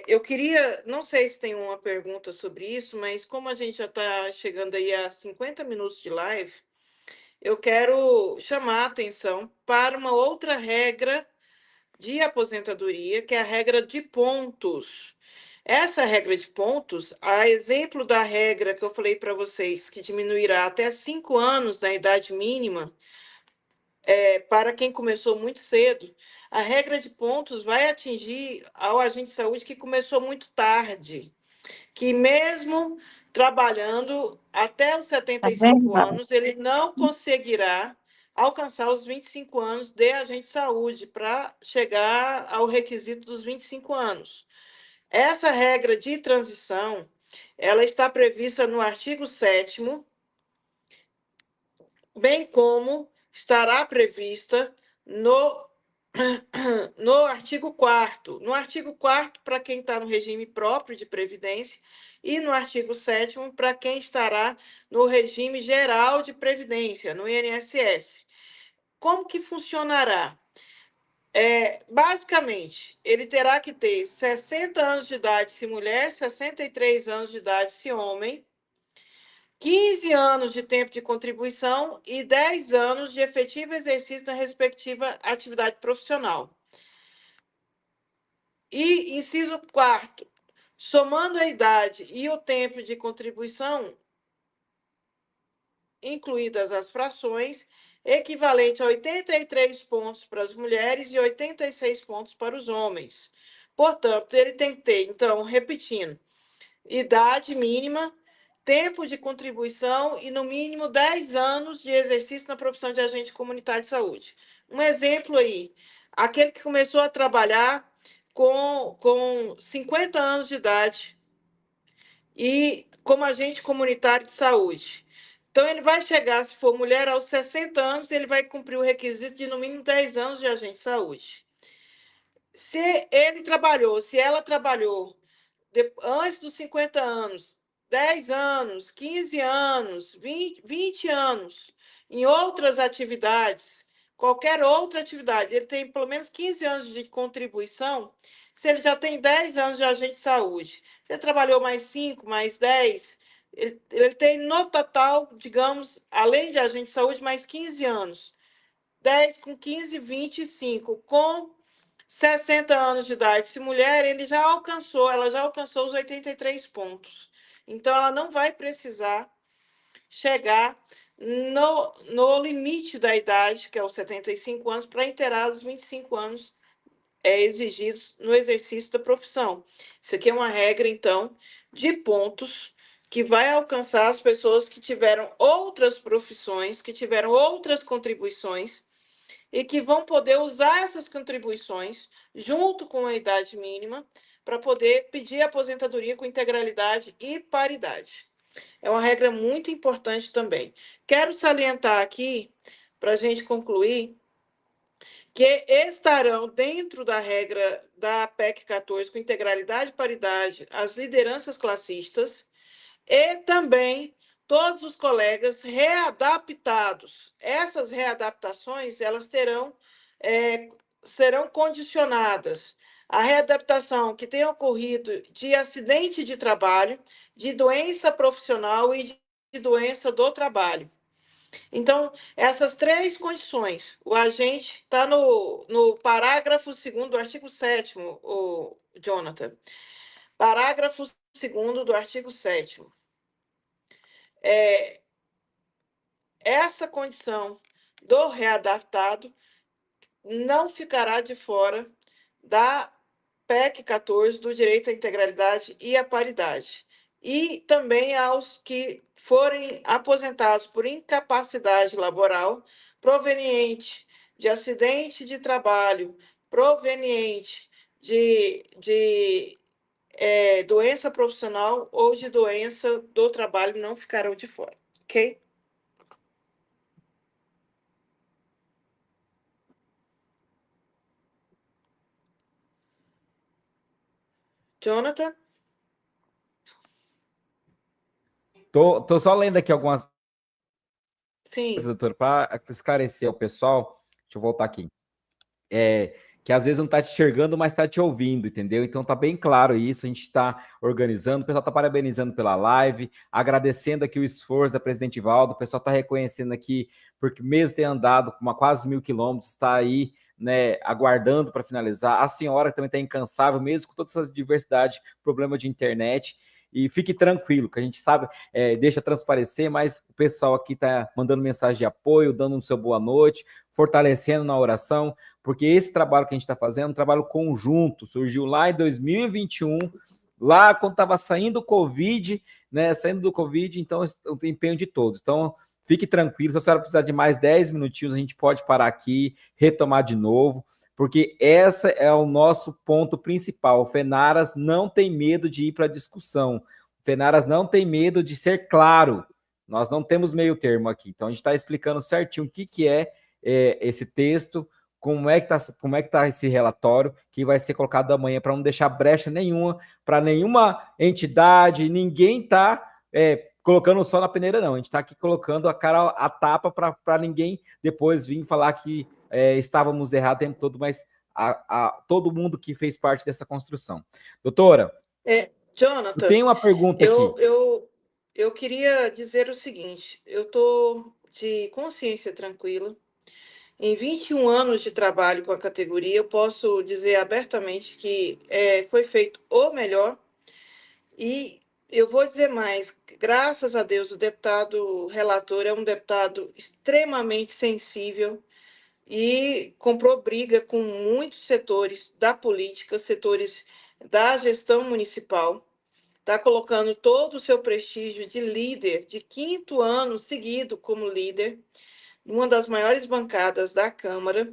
Eu queria, não sei se tem uma pergunta sobre isso, mas como a gente já está chegando aí a 50 minutos de live, eu quero chamar a atenção para uma outra regra de aposentadoria, que é a regra de pontos. Essa regra de pontos, a exemplo da regra que eu falei para vocês, que diminuirá até 5 anos da idade mínima, para quem começou muito cedo, a regra de pontos vai atingir ao agente de saúde que começou muito tarde, que mesmo trabalhando até os Tá 75 vendo? anos, ele não conseguirá alcançar os 25 anos de agente de saúde para chegar ao requisito dos 25 anos. Essa regra de transição, ela está prevista no artigo 7º, bem como estará prevista no artigo 4º. No artigo 4º, para quem está no regime próprio de previdência, e no artigo 7º, para quem estará no regime geral de previdência, no INSS. Como que funcionará? Basicamente, ele terá que ter 60 anos de idade se mulher, 63 anos de idade se homem, 15 anos de tempo de contribuição e 10 anos de efetivo exercício na respectiva atividade profissional. E, inciso 4º, somando a idade e o tempo de contribuição, incluídas as frações, equivalente a 83 pontos para as mulheres e 86 pontos para os homens. Portanto, ele tem que ter, então, repetindo, idade mínima, tempo de contribuição e, no mínimo, 10 anos de exercício na profissão de agente comunitário de saúde. Um exemplo aí, aquele que começou a trabalhar com 50 anos de idade e como agente comunitário de saúde. Então, ele vai chegar, se for mulher, aos 60 anos, ele vai cumprir o requisito de, no mínimo, 10 anos de agente de saúde. Se ela trabalhou antes dos 50 anos, 10 anos, 15 anos, 20 anos, em outras atividades, qualquer outra atividade, ele tem pelo menos 15 anos de contribuição, se ele já tem 10 anos de agente de saúde, se ele trabalhou mais 5, mais 10, ele tem no total, digamos, além de agente de saúde, mais 15 anos. 10 com 15, 25, com 60 anos de idade. Se mulher, ela já alcançou os 83 pontos. Então, ela não vai precisar chegar no limite da idade, que é os 75 anos, para inteirar os 25 anos exigidos no exercício da profissão. Isso aqui é uma regra, então, de pontos que vai alcançar as pessoas que tiveram outras profissões, que tiveram outras contribuições, e que vão poder usar essas contribuições junto com a idade mínima para poder pedir aposentadoria com integralidade e paridade. É uma regra muito importante também. Quero salientar aqui, para a gente concluir, que estarão dentro da regra da PEC 14 com integralidade e paridade as lideranças classistas e também todos os colegas readaptados. Essas readaptações, elas serão condicionadas à readaptação que tenha ocorrido de acidente de trabalho, de doença profissional e de doença do trabalho. Então, essas três condições, o agente está no parágrafo 2º do artigo 7º, Jonathan. Parágrafo 2º do artigo 7º. Essa condição do readaptado não ficará de fora da PEC 14 do direito à integralidade e à paridade. E também aos que forem aposentados por incapacidade laboral proveniente de acidente de trabalho proveniente de doença profissional ou de doença do trabalho não ficarão de fora, ok? Jonathan? Tô só lendo aqui algumas coisas, Sim. doutor, para esclarecer ao pessoal. Deixa eu voltar aqui. Que às vezes não está te enxergando, mas está te ouvindo, entendeu? Então tá bem claro isso, a gente está organizando, o pessoal está parabenizando pela live, agradecendo aqui o esforço da presidente Valdo, o pessoal está reconhecendo aqui, porque mesmo ter andado com quase 1.000 quilômetros, está aí, né, aguardando para finalizar. A senhora também está incansável, mesmo com todas essas diversidades, problema de internet. E fique tranquilo, que a gente sabe, deixa transparecer, mas o pessoal aqui está mandando mensagem de apoio, dando um seu boa noite, fortalecendo na oração, porque esse trabalho que a gente está fazendo é um trabalho conjunto, surgiu lá em 2021, lá quando estava saindo o Covid, né? Saindo do Covid, então o empenho de todos. Então, fique tranquilo, se a senhora precisar de mais 10 minutinhos, a gente pode parar aqui, retomar de novo, porque esse é o nosso ponto principal. O Fenaras não tem medo de ir para a discussão. O Fenaras não tem medo de ser claro. Nós não temos meio termo aqui. Então, a gente está explicando certinho o que é esse texto, como é que tá esse relatório que vai ser colocado amanhã, para não deixar brecha nenhuma para nenhuma entidade, ninguém está colocando só na peneira, não. A gente está aqui colocando a cara a tapa para ninguém depois vir falar que estávamos errados o tempo todo, mas todo mundo que fez parte dessa construção. Doutora, Jonathan, tem uma pergunta aqui. Eu queria dizer o seguinte, eu estou de consciência tranquila. Em 21 anos de trabalho com a categoria, eu posso dizer abertamente que foi feito o melhor. E eu vou dizer mais, graças a Deus, o deputado relator é um deputado extremamente sensível e comprou briga com muitos setores da política, setores da gestão municipal. Está colocando todo o seu prestígio de líder, de 5º ano seguido como líder, uma das maiores bancadas da Câmara,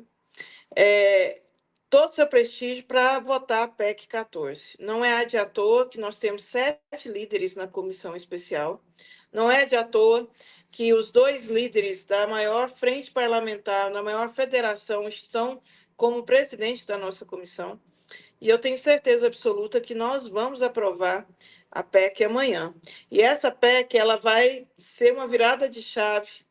todo o seu prestígio para votar a PEC 14. Não é de à toa que nós temos 7 líderes na comissão especial, não é de à toa que os 2 líderes da maior frente parlamentar, na maior federação, estão como presidente da nossa comissão. E eu tenho certeza absoluta que nós vamos aprovar a PEC amanhã. E essa PEC ela vai ser uma virada de chave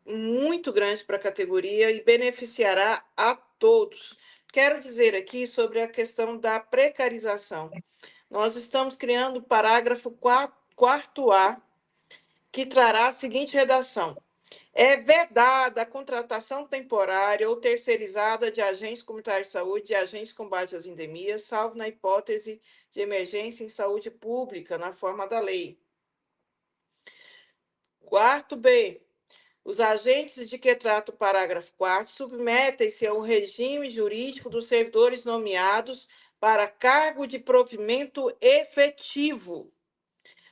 muito grande para a categoria e beneficiará a todos. Quero dizer aqui sobre a questão da precarização. Nós estamos criando o parágrafo 4º-A, que trará a seguinte redação: é vedada a contratação temporária ou terceirizada de agentes comunitários de saúde e agentes de combate às endemias, salvo na hipótese de emergência em saúde pública, na forma da lei. 4º-B. Os agentes de que trata o parágrafo 4º submetem-se ao regime jurídico dos servidores nomeados para cargo de provimento efetivo.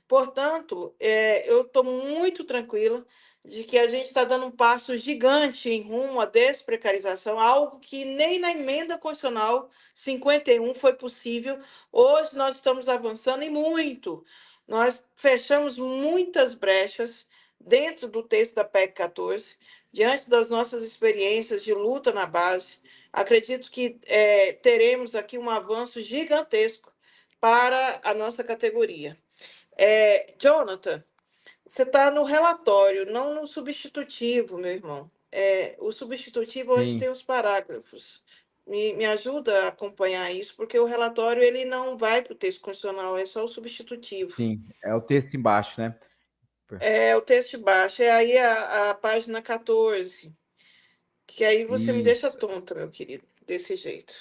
Portanto, eu estou muito tranquila de que a gente está dando um passo gigante em rumo à desprecarização, algo que nem na emenda constitucional 51 foi possível. Hoje nós estamos avançando e muito. Nós fechamos muitas brechas dentro do texto da PEC 14, diante das nossas experiências de luta na base. Acredito que teremos aqui um avanço gigantesco para a nossa categoria. Jonathan, você está no relatório, não no substitutivo, meu irmão. O substitutivo hoje Sim. tem os parágrafos. Me ajuda a acompanhar isso, porque o relatório ele não vai para o texto constitucional, é só o substitutivo. Sim, é o texto embaixo, né? É o texto de baixo, é aí a página 14, que aí você me deixa Isso. tonta, meu querido, desse jeito.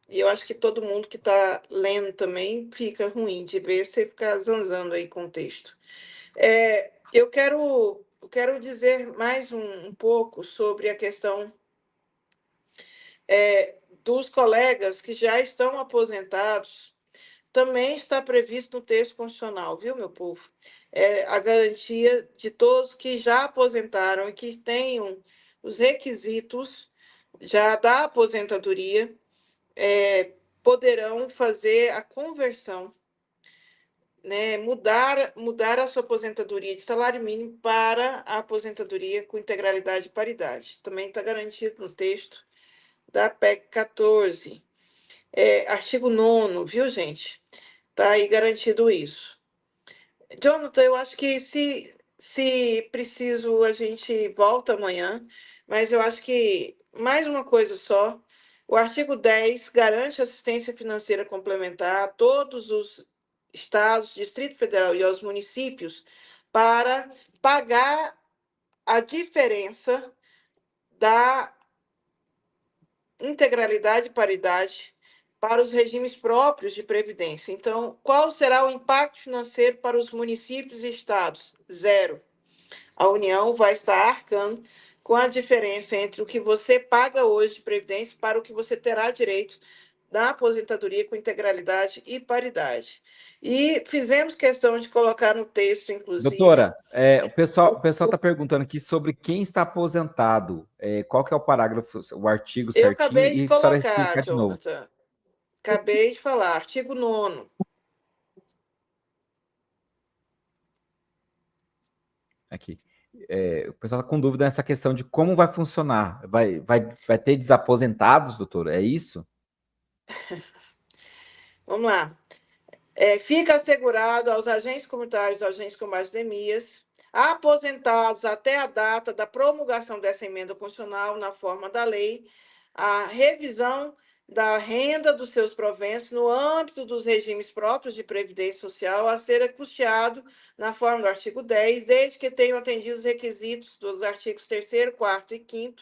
E eu acho que todo mundo que está lendo também fica ruim de ver você ficar zanzando aí com o texto. Eu quero dizer mais um pouco sobre a questão dos colegas que já estão aposentados. Também está previsto no texto constitucional, viu, meu povo? A garantia de todos que já aposentaram e que tenham os requisitos já da aposentadoria, poderão fazer a conversão, né, mudar a sua aposentadoria de salário mínimo para a aposentadoria com integralidade e paridade. Também está garantido no texto da PEC 14. Artigo 9º, viu, gente? Está aí garantido isso. Jonathan, eu acho que se preciso, a gente volta amanhã, mas eu acho que mais uma coisa só. O artigo 10 garante assistência financeira complementar a todos os estados, Distrito Federal e aos municípios para pagar a diferença da integralidade e paridade para os regimes próprios de previdência. Então, qual será o impacto financeiro para os municípios e estados? Zero. A União vai estar arcando com a diferença entre o que você paga hoje de previdência para o que você terá direito da aposentadoria com integralidade e paridade. E fizemos questão de colocar no texto, inclusive... Doutora, o pessoal está perguntando aqui sobre quem está aposentado. Qual que é o parágrafo, o artigo certinho? Eu acabei de colocar, explicar de novo. Jonathan. Acabei de falar, artigo 9º. Aqui. O pessoal está com dúvida nessa questão de como vai funcionar. Vai ter desaposentados, doutor? É isso? Vamos lá. Fica assegurado aos agentes comunitários, agentes com mais endemias, aposentados até a data da promulgação dessa emenda constitucional na forma da lei, a revisão da renda dos seus proventos no âmbito dos regimes próprios de previdência social a ser custeado na forma do artigo 10, desde que tenham atendido os requisitos dos artigos 3º, 4º e 5º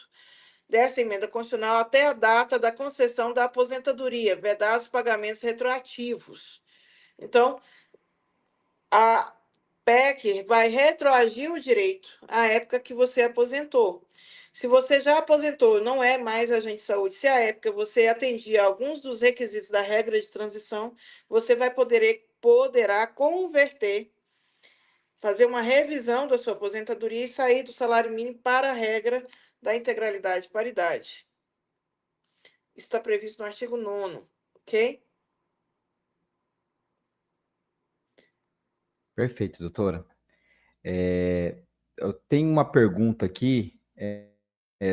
dessa emenda constitucional até a data da concessão da aposentadoria, vedados pagamentos retroativos. Então, a PEC vai retroagir o direito à época que você aposentou. Se você já aposentou, não é mais agente de saúde, se à época você atendia alguns dos requisitos da regra de transição, você poderá converter, fazer uma revisão da sua aposentadoria e sair do salário mínimo para a regra da integralidade e paridade. Isso está previsto no artigo 9º, ok? Perfeito, doutora. Eu tenho uma pergunta aqui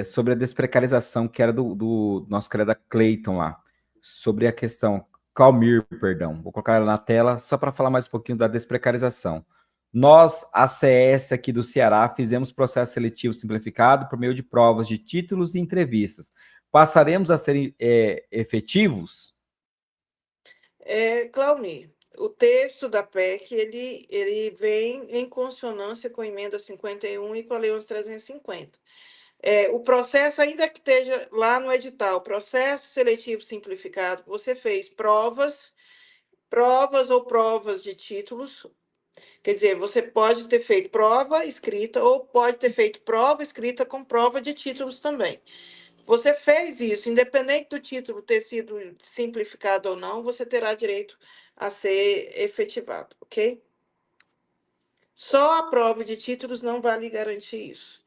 sobre a desprecarização, que era do nosso colega Cleiton lá, sobre a questão, Calmir, perdão, vou colocar ela na tela só para falar mais um pouquinho da desprecarização. Nós, ACS aqui do Ceará, fizemos processo seletivo simplificado por meio de provas de títulos e entrevistas. Passaremos a ser efetivos? Claumir, o texto da PEC ele vem em consonância com a emenda 51 e com a Lei 11.350. O processo, ainda que esteja lá no edital, processo seletivo simplificado, você fez provas ou provas de títulos. Quer dizer, você pode ter feito prova escrita ou pode ter feito prova escrita com prova de títulos também. Você fez isso, independente do título ter sido simplificado ou não, você terá direito a ser efetivado, ok? Só a prova de títulos não vai lhe garantir isso,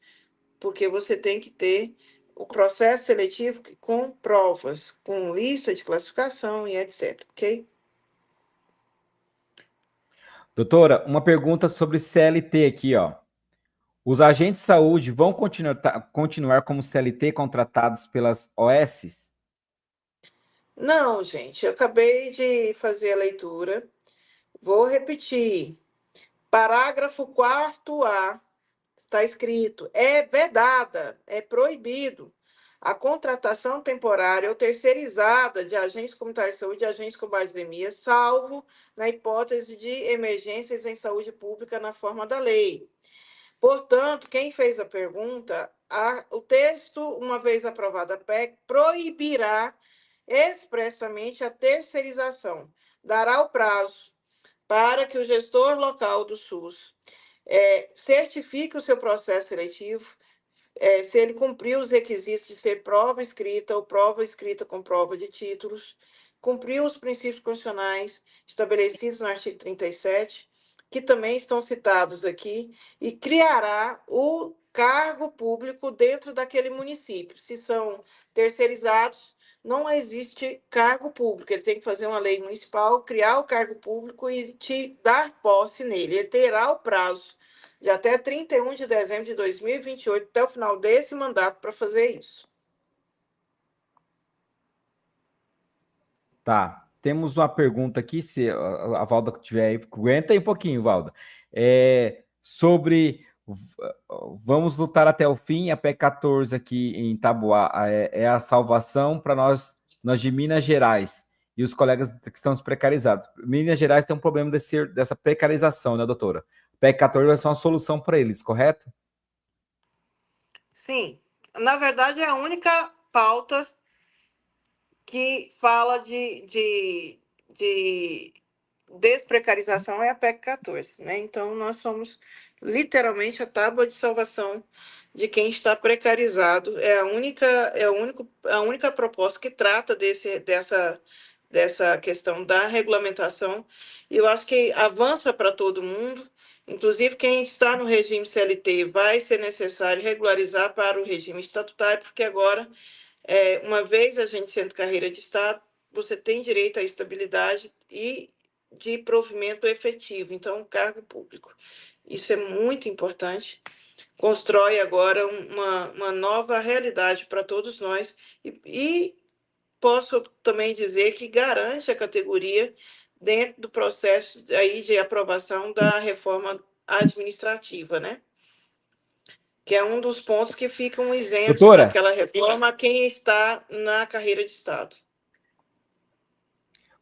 porque você tem que ter o processo seletivo com provas, com lista de classificação e etc, ok? Doutora, uma pergunta sobre CLT aqui, ó. Os agentes de saúde vão continuar como CLT contratados pelas OSs? Não, gente, eu acabei de fazer a leitura. Vou repetir. Parágrafo 4º-A, está escrito, é vedada, é proibido a contratação temporária ou terceirizada de agentes comunitários de saúde e agentes com base de endemia, salvo na hipótese de emergências em saúde pública na forma da lei. Portanto, quem fez a pergunta, o texto, uma vez aprovada a PEC, proibirá expressamente a terceirização. Dará o prazo para que o gestor local do SUS certifique o seu processo seletivo, se ele cumpriu os requisitos de ser prova escrita ou prova escrita com prova de títulos, cumpriu os princípios constitucionais estabelecidos no artigo 37, que também estão citados aqui, e criará o cargo público dentro daquele município. Se são terceirizados, não existe cargo público. Ele tem que fazer uma lei municipal, criar o cargo público e te dar posse nele. Ele terá o prazo de até 31 de dezembro de 2028, até o final desse mandato, para fazer isso. Tá. Temos uma pergunta aqui, se a Valda tiver aí, aguenta aí um pouquinho, Valda. Sobre vamos lutar até o fim, a PEC 14 aqui em Itaboá é a salvação para nós de Minas Gerais e os colegas que estão precarizados. Minas Gerais tem um problema dessa precarização, né, doutora? PEC 14 vai ser uma solução para eles, correto? Sim. Na verdade, é a única pauta que fala de desprecarização é a PEC 14, né? Então, nós somos literalmente a tábua de salvação de quem está precarizado. É a única proposta que trata dessa questão da regulamentação. E eu acho que avança para todo mundo. Inclusive, quem está no regime CLT vai ser necessário regularizar para o regime estatutário, porque agora, uma vez a gente sendo carreira de Estado, você tem direito à estabilidade e de provimento efetivo, então, cargo público. Isso é muito importante. Constrói agora uma nova realidade para todos nós e posso também dizer que garante a categoria dentro do processo aí de aprovação da reforma administrativa, né? Que é um dos pontos que ficam isentos Doutora, daquela reforma quem está na carreira de Estado.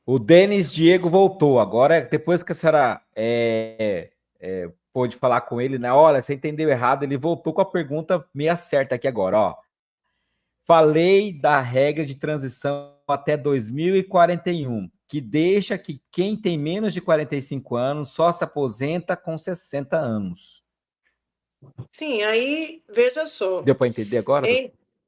o Denis Diego voltou. Agora, depois que a senhora pôde falar com ele, né? Olha, você entendeu errado, ele voltou com a pergunta meia certa aqui agora, ó. Falei da regra de transição até 2041, que deixa que quem tem menos de 45 anos só se aposenta com 60 anos. Sim, aí, veja só. Deu para entender agora?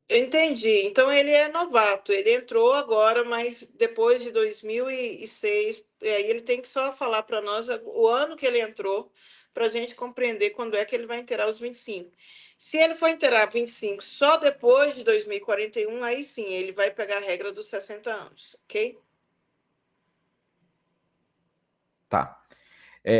Entendi. Então, ele é novato. Ele entrou agora, mas depois de 2006, aí ele tem que só falar para nós o ano que ele entrou, para a gente compreender quando é que ele vai inteirar os 25. Se ele for inteirar 25 só depois de 2041, aí sim, ele vai pegar a regra dos 60 anos, ok? Tá.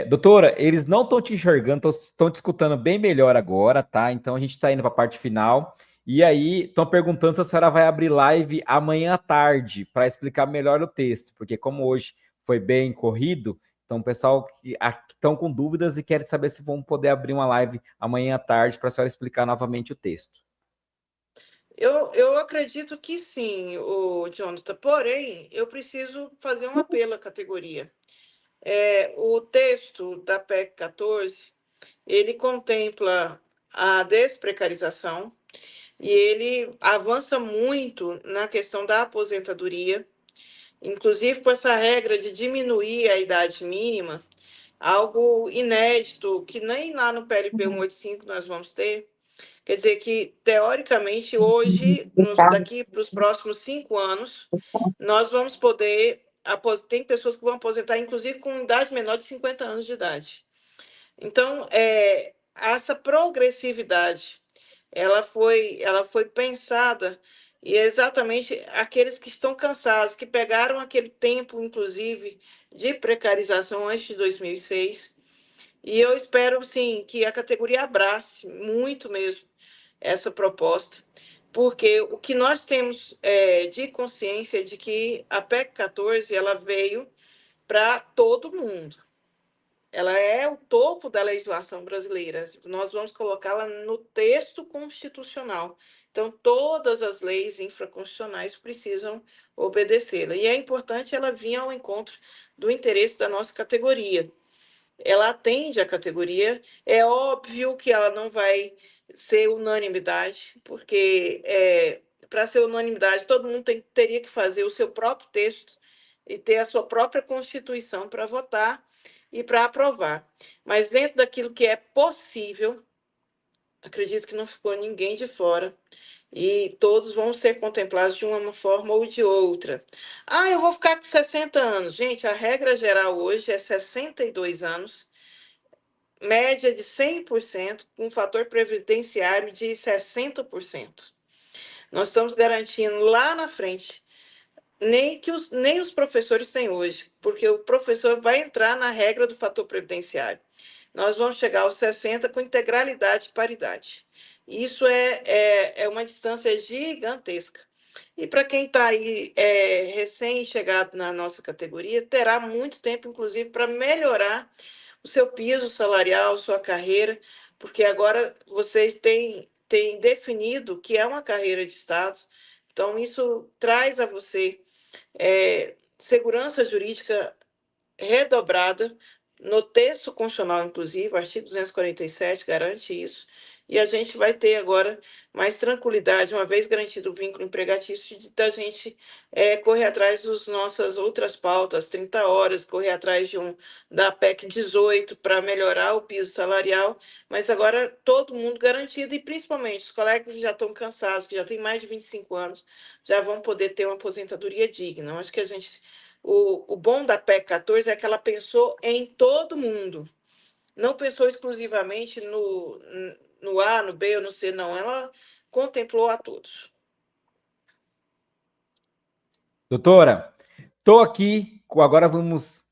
Doutora, eles não estão te enxergando, estão te escutando bem melhor agora, tá? Então a gente está indo para a parte final. E aí, estão perguntando se a senhora vai abrir live amanhã à tarde para explicar melhor o texto, porque como hoje foi bem corrido, então o pessoal estão com dúvidas e querem saber se vão poder abrir uma live amanhã à tarde para a senhora explicar novamente o texto. Eu acredito que sim, o Jonathan. Porém, eu preciso fazer um apelo à categoria. O texto da PEC 14, ele contempla a desprecarização e ele avança muito na questão da aposentadoria, inclusive com essa regra de diminuir a idade mínima, algo inédito, que nem lá no PLP 185 nós vamos ter. Quer dizer que, teoricamente, hoje, daqui para os próximos 5 anos, nós vamos poder. Tem pessoas que vão aposentar, inclusive, com idade menor de 50 anos de idade. Então, essa progressividade, ela foi pensada e é exatamente aqueles que estão cansados, que pegaram aquele tempo, inclusive, de precarização antes de 2006. E eu espero, sim, que a categoria abrace muito mesmo essa proposta, porque o que nós temos de consciência é de que a PEC 14 ela veio para todo mundo. Ela é o topo da legislação brasileira. Nós vamos colocá-la no texto constitucional. Então, todas as leis infraconstitucionais precisam obedecê-la. E é importante ela vir ao encontro do interesse da nossa categoria. Ela atende a categoria. É óbvio que ela não vai ser unanimidade, porque para ser unanimidade, todo mundo teria que fazer o seu próprio texto e ter a sua própria Constituição para votar e para aprovar. Mas dentro daquilo que é possível, acredito que não ficou ninguém de fora e todos vão ser contemplados de uma forma ou de outra. Eu vou ficar com 60 anos. Gente, a regra geral hoje é 62 anos. média de 100%, com um fator previdenciário de 60%. Nós estamos garantindo lá na frente, nem os professores têm hoje, porque o professor vai entrar na regra do fator previdenciário. Nós vamos chegar aos 60% com integralidade e paridade. Isso é uma distância gigantesca. E para quem está aí recém-chegado na nossa categoria, terá muito tempo, inclusive, para melhorar o seu piso salarial, sua carreira, porque agora vocês têm definido o que é uma carreira de status. Então, isso traz a você segurança jurídica redobrada no texto constitucional, inclusive, o artigo 247 garante isso, e a gente vai ter agora mais tranquilidade, uma vez garantido o vínculo empregatício, da gente correr atrás das nossas outras pautas, 30 horas, correr atrás da PEC 18 para melhorar o piso salarial, mas agora todo mundo garantido, e principalmente os colegas que já estão cansados, que já têm mais de 25 anos, já vão poder ter uma aposentadoria digna. Eu acho que o bom da PEC 14 é que ela pensou em todo mundo. Não pensou exclusivamente no A, no B ou no C, não. Ela contemplou a todos. Doutora, estou aqui, agora vamos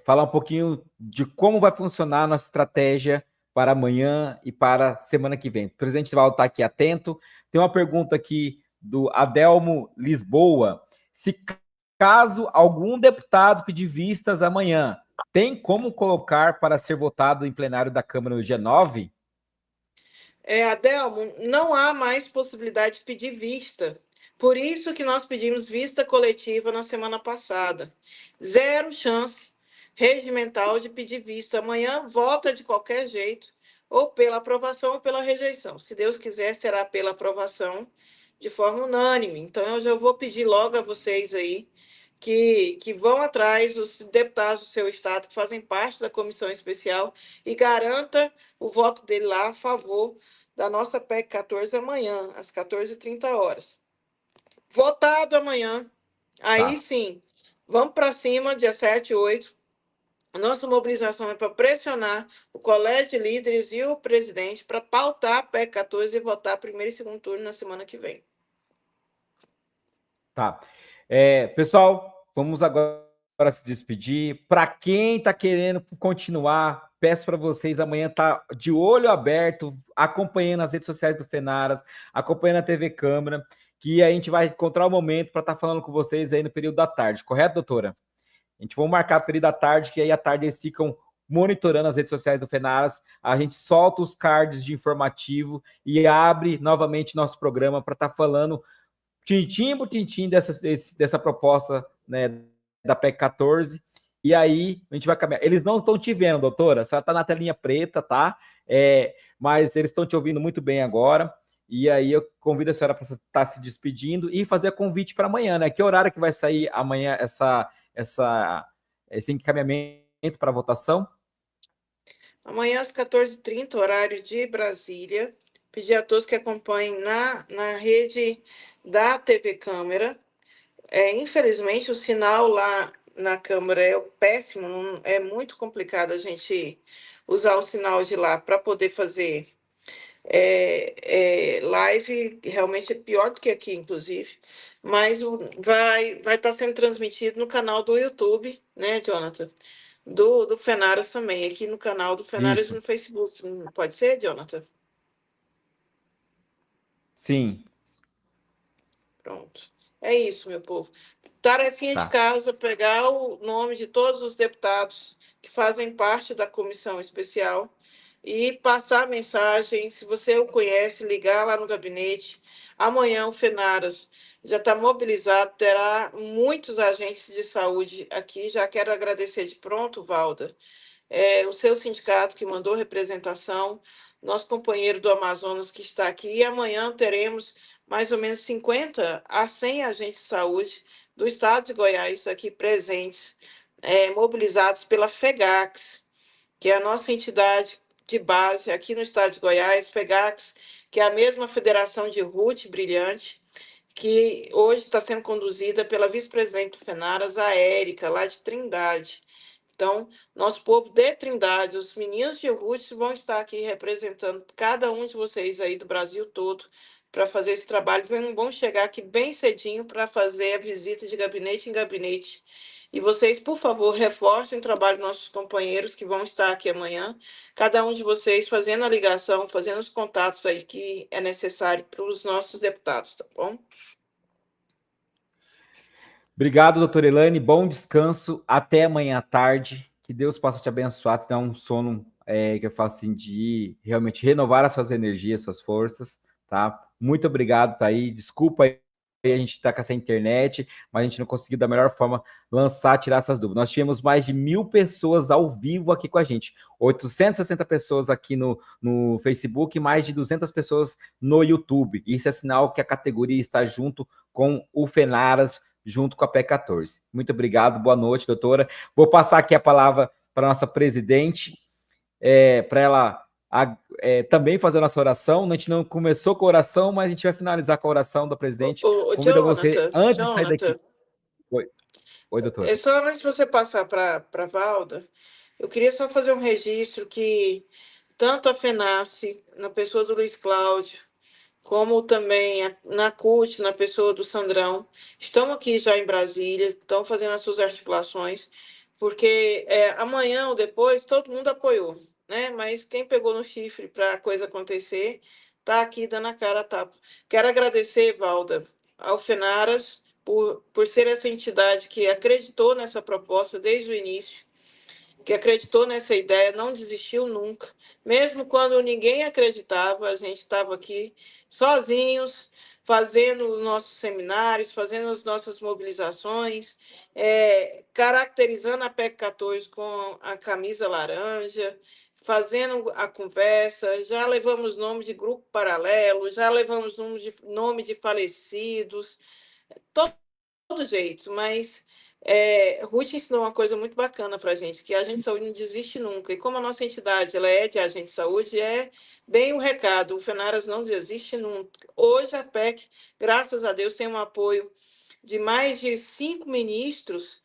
falar um pouquinho de como vai funcionar a nossa estratégia para amanhã e para a semana que vem. O presidente vai estar aqui atento. Tem uma pergunta aqui do Adelmo Lisboa. Se caso algum deputado pedir vistas amanhã, tem como colocar para ser votado em plenário da Câmara no dia 9? Adelmo, não há mais possibilidade de pedir vista. Por isso que nós pedimos vista coletiva na semana passada. Zero chance regimental de pedir vista. Amanhã vota de qualquer jeito, ou pela aprovação ou pela rejeição. Se Deus quiser, será pela aprovação de forma unânime. Então, eu já vou pedir logo a vocês aí que vão atrás dos deputados do seu estado, que fazem parte da comissão especial, e garanta o voto dele lá a favor da nossa PEC 14 amanhã, às 14h30. Votado amanhã, aí sim, vamos para cima, dia 7 e 8. A nossa mobilização é para pressionar o colégio de líderes e o presidente para pautar a PEC 14 e votar primeiro e segundo turno na semana que vem. Tá. Pessoal, vamos agora se despedir. Para quem está querendo continuar, peço para vocês amanhã estar de olho aberto, acompanhando as redes sociais do Fenaras, acompanhando a TV Câmara, que a gente vai encontrar o momento para estar falando com vocês aí no período da tarde, correto, doutora? A gente vai marcar o período da tarde, que aí à tarde eles ficam monitorando as redes sociais do Fenaras, a gente solta os cards de informativo e abre novamente nosso programa para estar falando tintim por tintim dessa proposta, né, da PEC 14, e aí a gente vai caminhar. Eles não estão te vendo, doutora, a senhora está na telinha preta, tá? Mas eles estão te ouvindo muito bem agora, e aí eu convido a senhora para estar se despedindo e fazer convite para amanhã, né? Que horário que vai sair amanhã esse encaminhamento para votação? Amanhã às 14h30, horário de Brasília. Pedir a todos que acompanhem na rede da TV Câmara. Infelizmente, o sinal lá na Câmara é péssimo, é muito complicado a gente usar o sinal de lá para poder fazer live, realmente é pior do que aqui, inclusive, mas vai estar sendo transmitido no canal do YouTube, né, Jonathan? Do Fenaras também, aqui no canal do Fenaras no Facebook. Pode ser, Jonathan? Sim. Pronto. É isso, meu povo. Tarefinha de casa, pegar o nome de todos os deputados que fazem parte da comissão especial e passar a mensagem. Se você o conhece, ligar lá no gabinete. Amanhã o Fenaras já está mobilizado, terá muitos agentes de saúde aqui. Já quero agradecer de pronto, Valda, o seu sindicato que mandou representação, nosso companheiro do Amazonas que está aqui, e amanhã teremos mais ou menos 50 a 100 agentes de saúde do estado de Goiás aqui presentes, mobilizados pela FEGAX, que é a nossa entidade de base aqui no estado de Goiás, FEGAX, que é a mesma federação de Ruth Brilhante, que hoje está sendo conduzida pela vice-presidente do Fenaras, a Érica, lá de Trindade. Então, nosso povo de Trindade, os meninos de Ruth vão estar aqui representando cada um de vocês aí do Brasil todo para fazer esse trabalho. Vão chegar aqui bem cedinho para fazer a visita de gabinete em gabinete. E vocês, por favor, reforcem o trabalho dos nossos companheiros que vão estar aqui amanhã. Cada um de vocês fazendo a ligação, fazendo os contatos aí que é necessário para os nossos deputados, tá bom? Obrigado, doutora Elaine. Bom descanso. Até amanhã à tarde. Que Deus possa te abençoar, te dar um sono, que eu falo assim, de realmente renovar as suas energias, suas forças, tá? Muito obrigado, tá aí. Desculpa aí, a gente tá com essa internet, mas a gente não conseguiu da melhor forma tirar essas dúvidas. Nós tivemos mais de 1.000 pessoas ao vivo aqui com a gente. 860 pessoas aqui no Facebook e mais de 200 pessoas no YouTube. Isso é sinal que a categoria está junto com o Fenaras, junto com a PEC 14. Muito obrigado, boa noite, doutora. Vou passar aqui a palavra para a nossa presidente, para ela também fazer a nossa oração. A gente não começou com a oração, mas a gente vai finalizar com a oração da presidente. Convido você, antes de sair daqui. Oi, doutora. Só antes de você passar para a Valda, eu queria só fazer um registro que tanto a FENACE, na pessoa do Luiz Cláudio, como também na CUT, na pessoa do Sandrão, estão aqui já em Brasília, estão fazendo as suas articulações, porque amanhã ou depois todo mundo apoiou, né? Mas quem pegou no chifre para a coisa acontecer está aqui dando a cara a tapa. Quero agradecer, Valda, ao Fenaras por ser essa entidade que acreditou nessa proposta desde o início, que acreditou nessa ideia, não desistiu nunca. Mesmo quando ninguém acreditava, a gente estava aqui sozinhos, fazendo os nossos seminários, fazendo as nossas mobilizações, caracterizando a PEC 14 com a camisa laranja, fazendo a conversa, já levamos nome de grupo paralelo, já levamos nome de falecidos, todo jeito, mas Ruth ensinou uma coisa muito bacana para a gente, que a Agente de Saúde não desiste nunca. E como a nossa entidade ela é de Agente de Saúde, é bem o recado, o Fenaras não desiste nunca. Hoje a PEC, graças a Deus, tem um apoio de mais de 5 ministros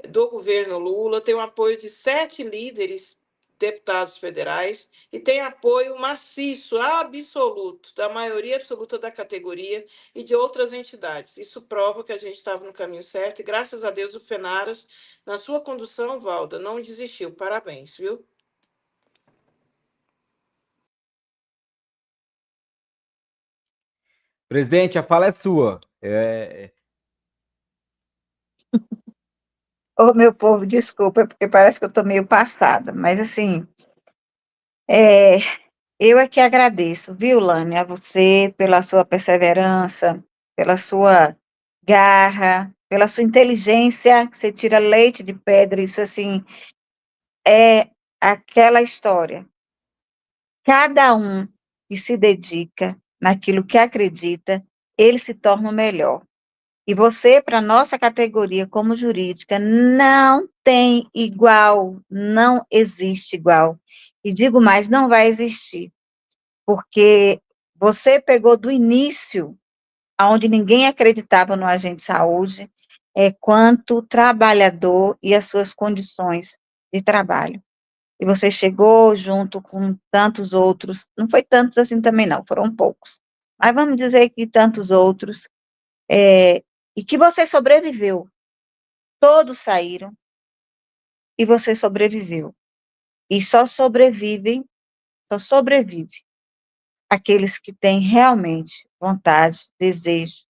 do governo Lula, tem o apoio de 7 líderes deputados federais e tem apoio maciço, absoluto, da maioria absoluta da categoria e de outras entidades. Isso prova que a gente estava no caminho certo e, graças a Deus, o Fenaras, na sua condução, Valda, não desistiu. Parabéns, viu? Presidente, a fala é sua. Ô, meu povo, desculpa, porque parece que eu estou meio passada, mas assim, eu é que agradeço, viu, Lane, a você pela sua perseverança, pela sua garra, pela sua inteligência, que você tira leite de pedra, isso assim, é aquela história. Cada um que se dedica naquilo que acredita, ele se torna o melhor. E você, para a nossa categoria como jurídica, não tem igual, não existe igual. E digo mais, não vai existir, porque você pegou do início, onde ninguém acreditava no agente de saúde, quanto trabalhador e as suas condições de trabalho. E você chegou junto com tantos outros, não foi tantos assim também não, foram poucos, mas vamos dizer que tantos outros, e que você sobreviveu. Todos saíram e você sobreviveu. E só sobrevive aqueles que têm realmente vontade, desejo,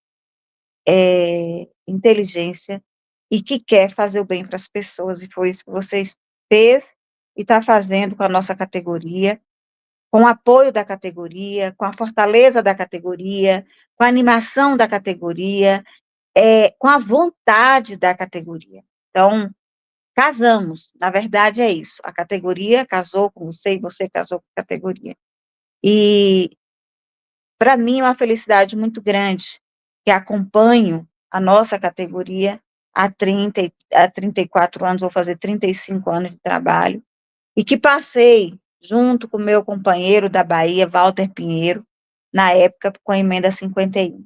inteligência e que quer fazer o bem para as pessoas. E foi isso que você fez e está fazendo com a nossa categoria, com o apoio da categoria, com a fortaleza da categoria, com a animação da categoria, com a vontade da categoria. Então, casamos, na verdade é isso, a categoria casou com você e você casou com a categoria. E, para mim, é uma felicidade muito grande, que acompanho a nossa categoria há 34 anos, vou fazer 35 anos de trabalho, e que passei junto com o meu companheiro da Bahia, Walter Pinheiro, na época, com a emenda 51.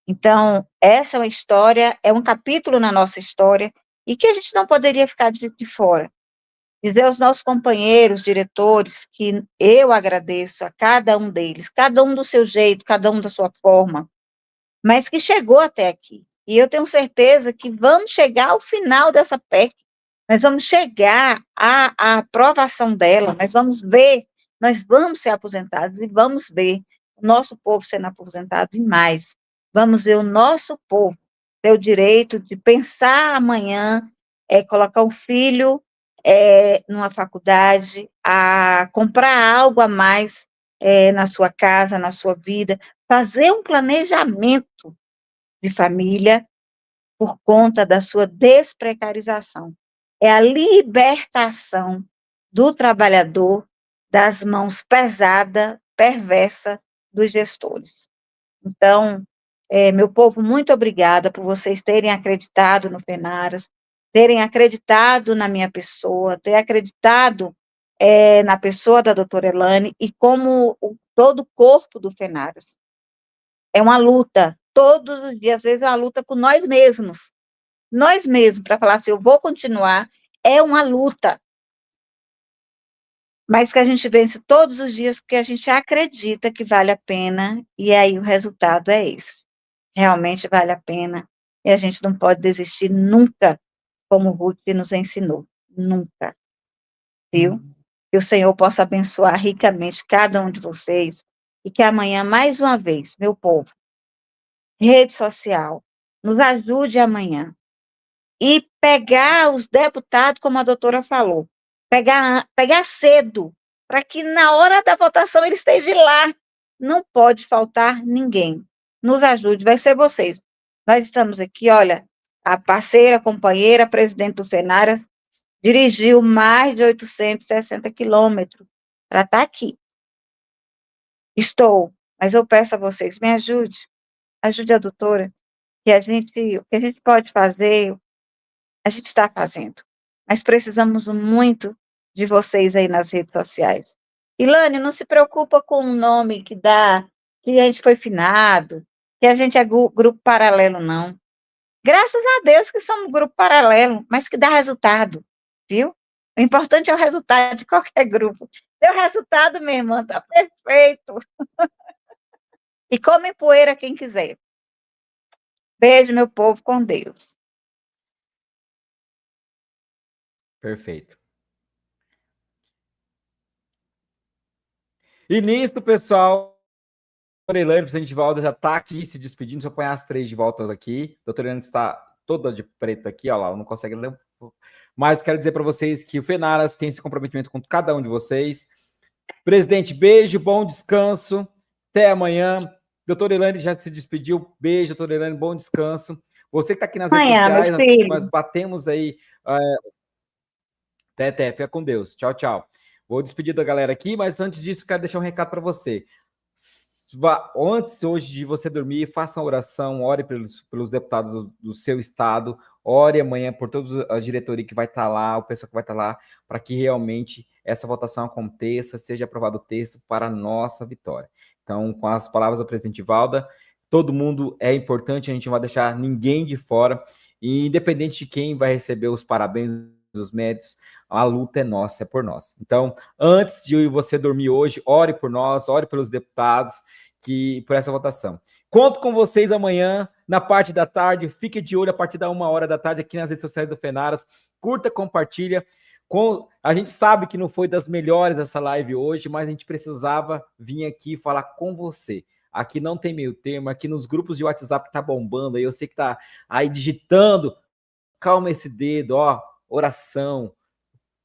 Então, essa é uma história, é um capítulo na nossa história, e que a gente não poderia ficar de fora. Dizer aos nossos companheiros, diretores, que eu agradeço a cada um deles, cada um do seu jeito, cada um da sua forma, mas que chegou até aqui. E eu tenho certeza que vamos chegar ao final dessa PEC, nós vamos chegar à aprovação dela, nós vamos ser aposentados e vamos ver o nosso povo sendo aposentado e mais. Vamos ver o nosso povo ter o direito de pensar amanhã, colocar um filho numa faculdade, a comprar algo a mais na sua casa, na sua vida, fazer um planejamento de família por conta da sua desprecarização. É a libertação do trabalhador das mãos pesadas, perversas dos gestores. Então, meu povo, muito obrigada por vocês terem acreditado no Fenaras, terem acreditado na minha pessoa, ter acreditado na pessoa da doutora Elane e como todo o corpo do Fenaras. É uma luta, todos os dias, às vezes é uma luta com nós mesmos, para falar assim, eu vou continuar, é uma luta, mas que a gente vence todos os dias, porque a gente acredita que vale a pena, e aí o resultado é esse, realmente vale a pena, e a gente não pode desistir nunca, como o Ruth nos ensinou, nunca, viu? Que o Senhor possa abençoar ricamente cada um de vocês, e que amanhã, mais uma vez, meu povo, rede social, nos ajude amanhã, e pegar os deputados, como a doutora falou, pegar cedo, para que na hora da votação ele esteja lá, não pode faltar ninguém, nos ajude, vai ser vocês, nós estamos aqui, olha, a parceira, companheira, presidente do Fenaras, dirigiu mais de 860 quilômetros para estar aqui. Mas eu peço a vocês, me ajude a doutora, o que a gente pode fazer, a gente está fazendo, mas precisamos muito de vocês aí nas redes sociais. Ilane, não se preocupa com o nome que dá, que a gente foi finado, que a gente é grupo paralelo, não. Graças a Deus que somos grupo paralelo, mas que dá resultado, viu? O importante é o resultado de qualquer grupo. Seu resultado, minha irmã, está perfeito. E come poeira quem quiser. Beijo, meu povo, com Deus. Perfeito. E nisso, pessoal, a doutora Elane, presidente de Valda, já está aqui se despedindo. Deixa eu apanhar as 3 de volta aqui. A doutora Elane está toda de preto aqui, ó lá, ela não consegue ler. Mas quero dizer para vocês que o Fenaras tem esse comprometimento com cada um de vocês. Presidente, beijo, bom descanso. Até amanhã. Doutora Elane já se despediu. Beijo, doutora Elane, bom descanso. Você que está aqui nas redes sociais, nós batemos aí. Até, fica com Deus. Tchau, tchau. Vou despedir da galera aqui, mas antes disso, quero deixar um recado para você. Antes hoje de você dormir, faça uma oração, ore pelos deputados do seu estado, ore amanhã por toda a diretoria que vai estar lá, o pessoal que vai estar lá, para que realmente essa votação aconteça, seja aprovado o texto para a nossa vitória. Então, com as palavras da presidente Valda, todo mundo é importante, a gente não vai deixar ninguém de fora, e independente de quem vai receber os parabéns dos méritos, a luta é nossa, é por nós. Então, antes de você dormir hoje, ore por nós, ore pelos deputados, por essa votação. Conto com vocês amanhã, na parte da tarde, fique de olho a partir da 1h da tarde aqui nas redes sociais do Fenaras, curta, compartilha. A gente sabe que não foi das melhores essa live hoje, mas a gente precisava vir aqui falar com você. Aqui não tem meio termo, aqui nos grupos de WhatsApp tá bombando, aí eu sei que tá aí digitando, calma esse dedo, ó, oração,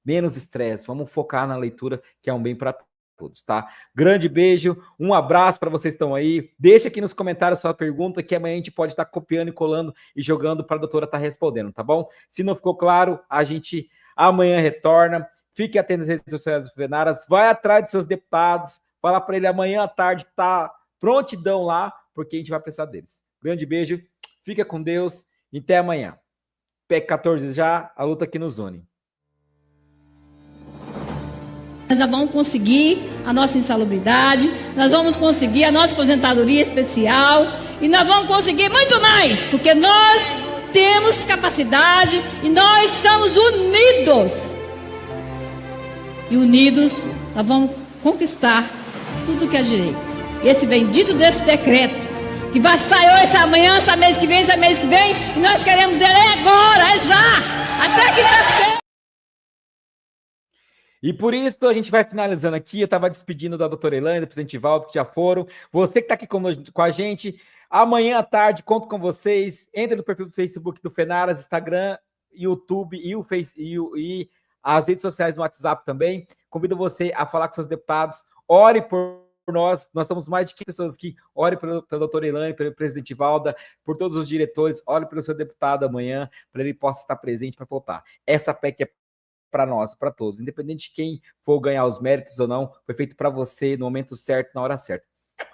menos estresse, vamos focar na leitura, que é um bem para todos, tá? Grande beijo, um abraço para vocês que estão aí, deixa aqui nos comentários sua pergunta, que amanhã a gente pode estar copiando e colando e jogando para a doutora estar respondendo, tá bom? Se não ficou claro, a gente amanhã retorna, fique atento às redes sociais do Fenaras, vai atrás dos seus deputados, fala para ele amanhã à tarde, tá prontidão lá, porque a gente vai precisar deles. Grande beijo, fica com Deus e até amanhã. PEC 14 já, a luta que nos une. Nós vamos conseguir a nossa insalubridade, nós vamos conseguir a nossa aposentadoria especial e nós vamos conseguir muito mais, porque nós temos capacidade e nós somos unidos. e unidos nós vamos conquistar tudo que é direito. Esse bendito desse decreto, que vai sair hoje, amanhã, esse mês que vem, e nós queremos ele agora, é já, até quinta-feira. E por isso a gente vai finalizando aqui. Eu estava despedindo da doutora Elaine, do presidente Valdo, que já foram. Você que está aqui com a gente, amanhã à tarde, conto com vocês. Entre no perfil do Facebook do Fenaras, Instagram, YouTube e as redes sociais no WhatsApp também. Convido você a falar com seus deputados. Ore por nós. Nós estamos mais de 15 pessoas aqui. Ore pela doutora Elaine, pelo presidente Valda, por todos os diretores. Ore pelo seu deputado amanhã, para ele possa estar presente para votar. Essa PEC é para nós, para todos, independente de quem for ganhar os méritos ou não, foi feito para você no momento certo, na hora certa.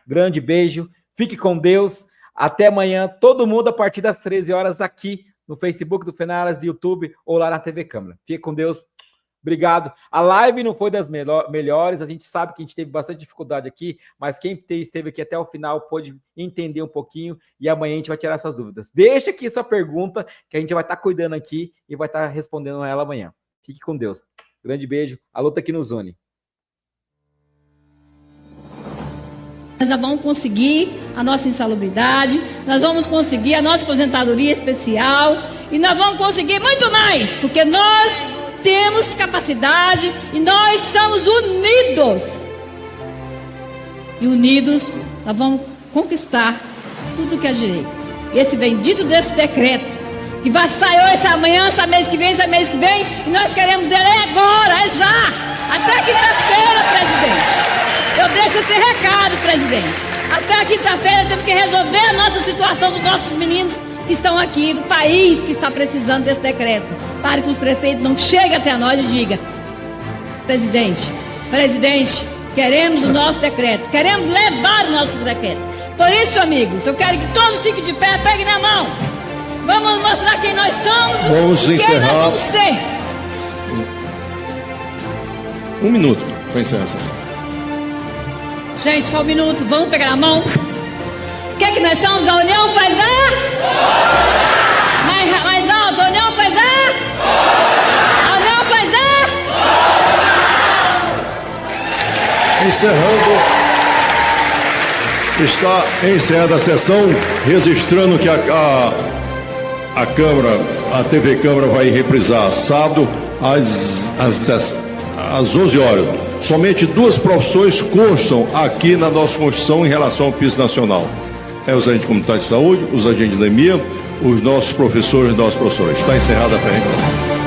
Grande beijo, fique com Deus, até amanhã, todo mundo a partir das 13 horas aqui no Facebook do Fenaras, YouTube ou lá na TV Câmara. Fique com Deus, obrigado. A live não foi das melhores, a gente sabe que a gente teve bastante dificuldade aqui, mas quem esteve aqui até o final pôde entender um pouquinho e amanhã a gente vai tirar essas dúvidas. Deixa aqui sua pergunta, que a gente vai estar cuidando aqui e vai estar respondendo ela amanhã. Fique com Deus. Grande beijo. A luta aqui nos une. Nós vamos conseguir a nossa insalubridade, nós vamos conseguir a nossa aposentadoria especial e nós vamos conseguir muito mais, porque nós temos capacidade e nós somos unidos. E unidos nós vamos conquistar tudo que é direito. Esse bendito desse decreto, que vai sair hoje, amanhã, esse mês que vem, e nós queremos ele agora, é já, até quinta-feira, presidente. Eu deixo esse recado, presidente. Até quinta-feira temos que resolver a nossa situação dos nossos meninos que estão aqui, do país que está precisando desse decreto. Para que os prefeitos não cheguem até nós e digam: presidente, queremos o nosso decreto, queremos levar o nosso decreto. Por isso, amigos, eu quero que todos fiquem de pé, peguem na mão. Vamos mostrar quem nós somos, vamos encerrar. Quem nós vamos ser. Um minuto para encerrar a sessão. Gente, só um minuto, vamos pegar a mão. O que é que nós somos? A União faz mais alto, a União faz a União faz Encerrando. Está encerrada a sessão, registrando que a Câmara, a TV Câmara vai reprisar sábado às 11 horas. Somente duas profissões constam aqui na nossa Constituição em relação ao piso nacional. Os agentes comunitários de saúde, os agentes da EMIA, os nossos professores e nossos professores. Está encerrada a apresentação.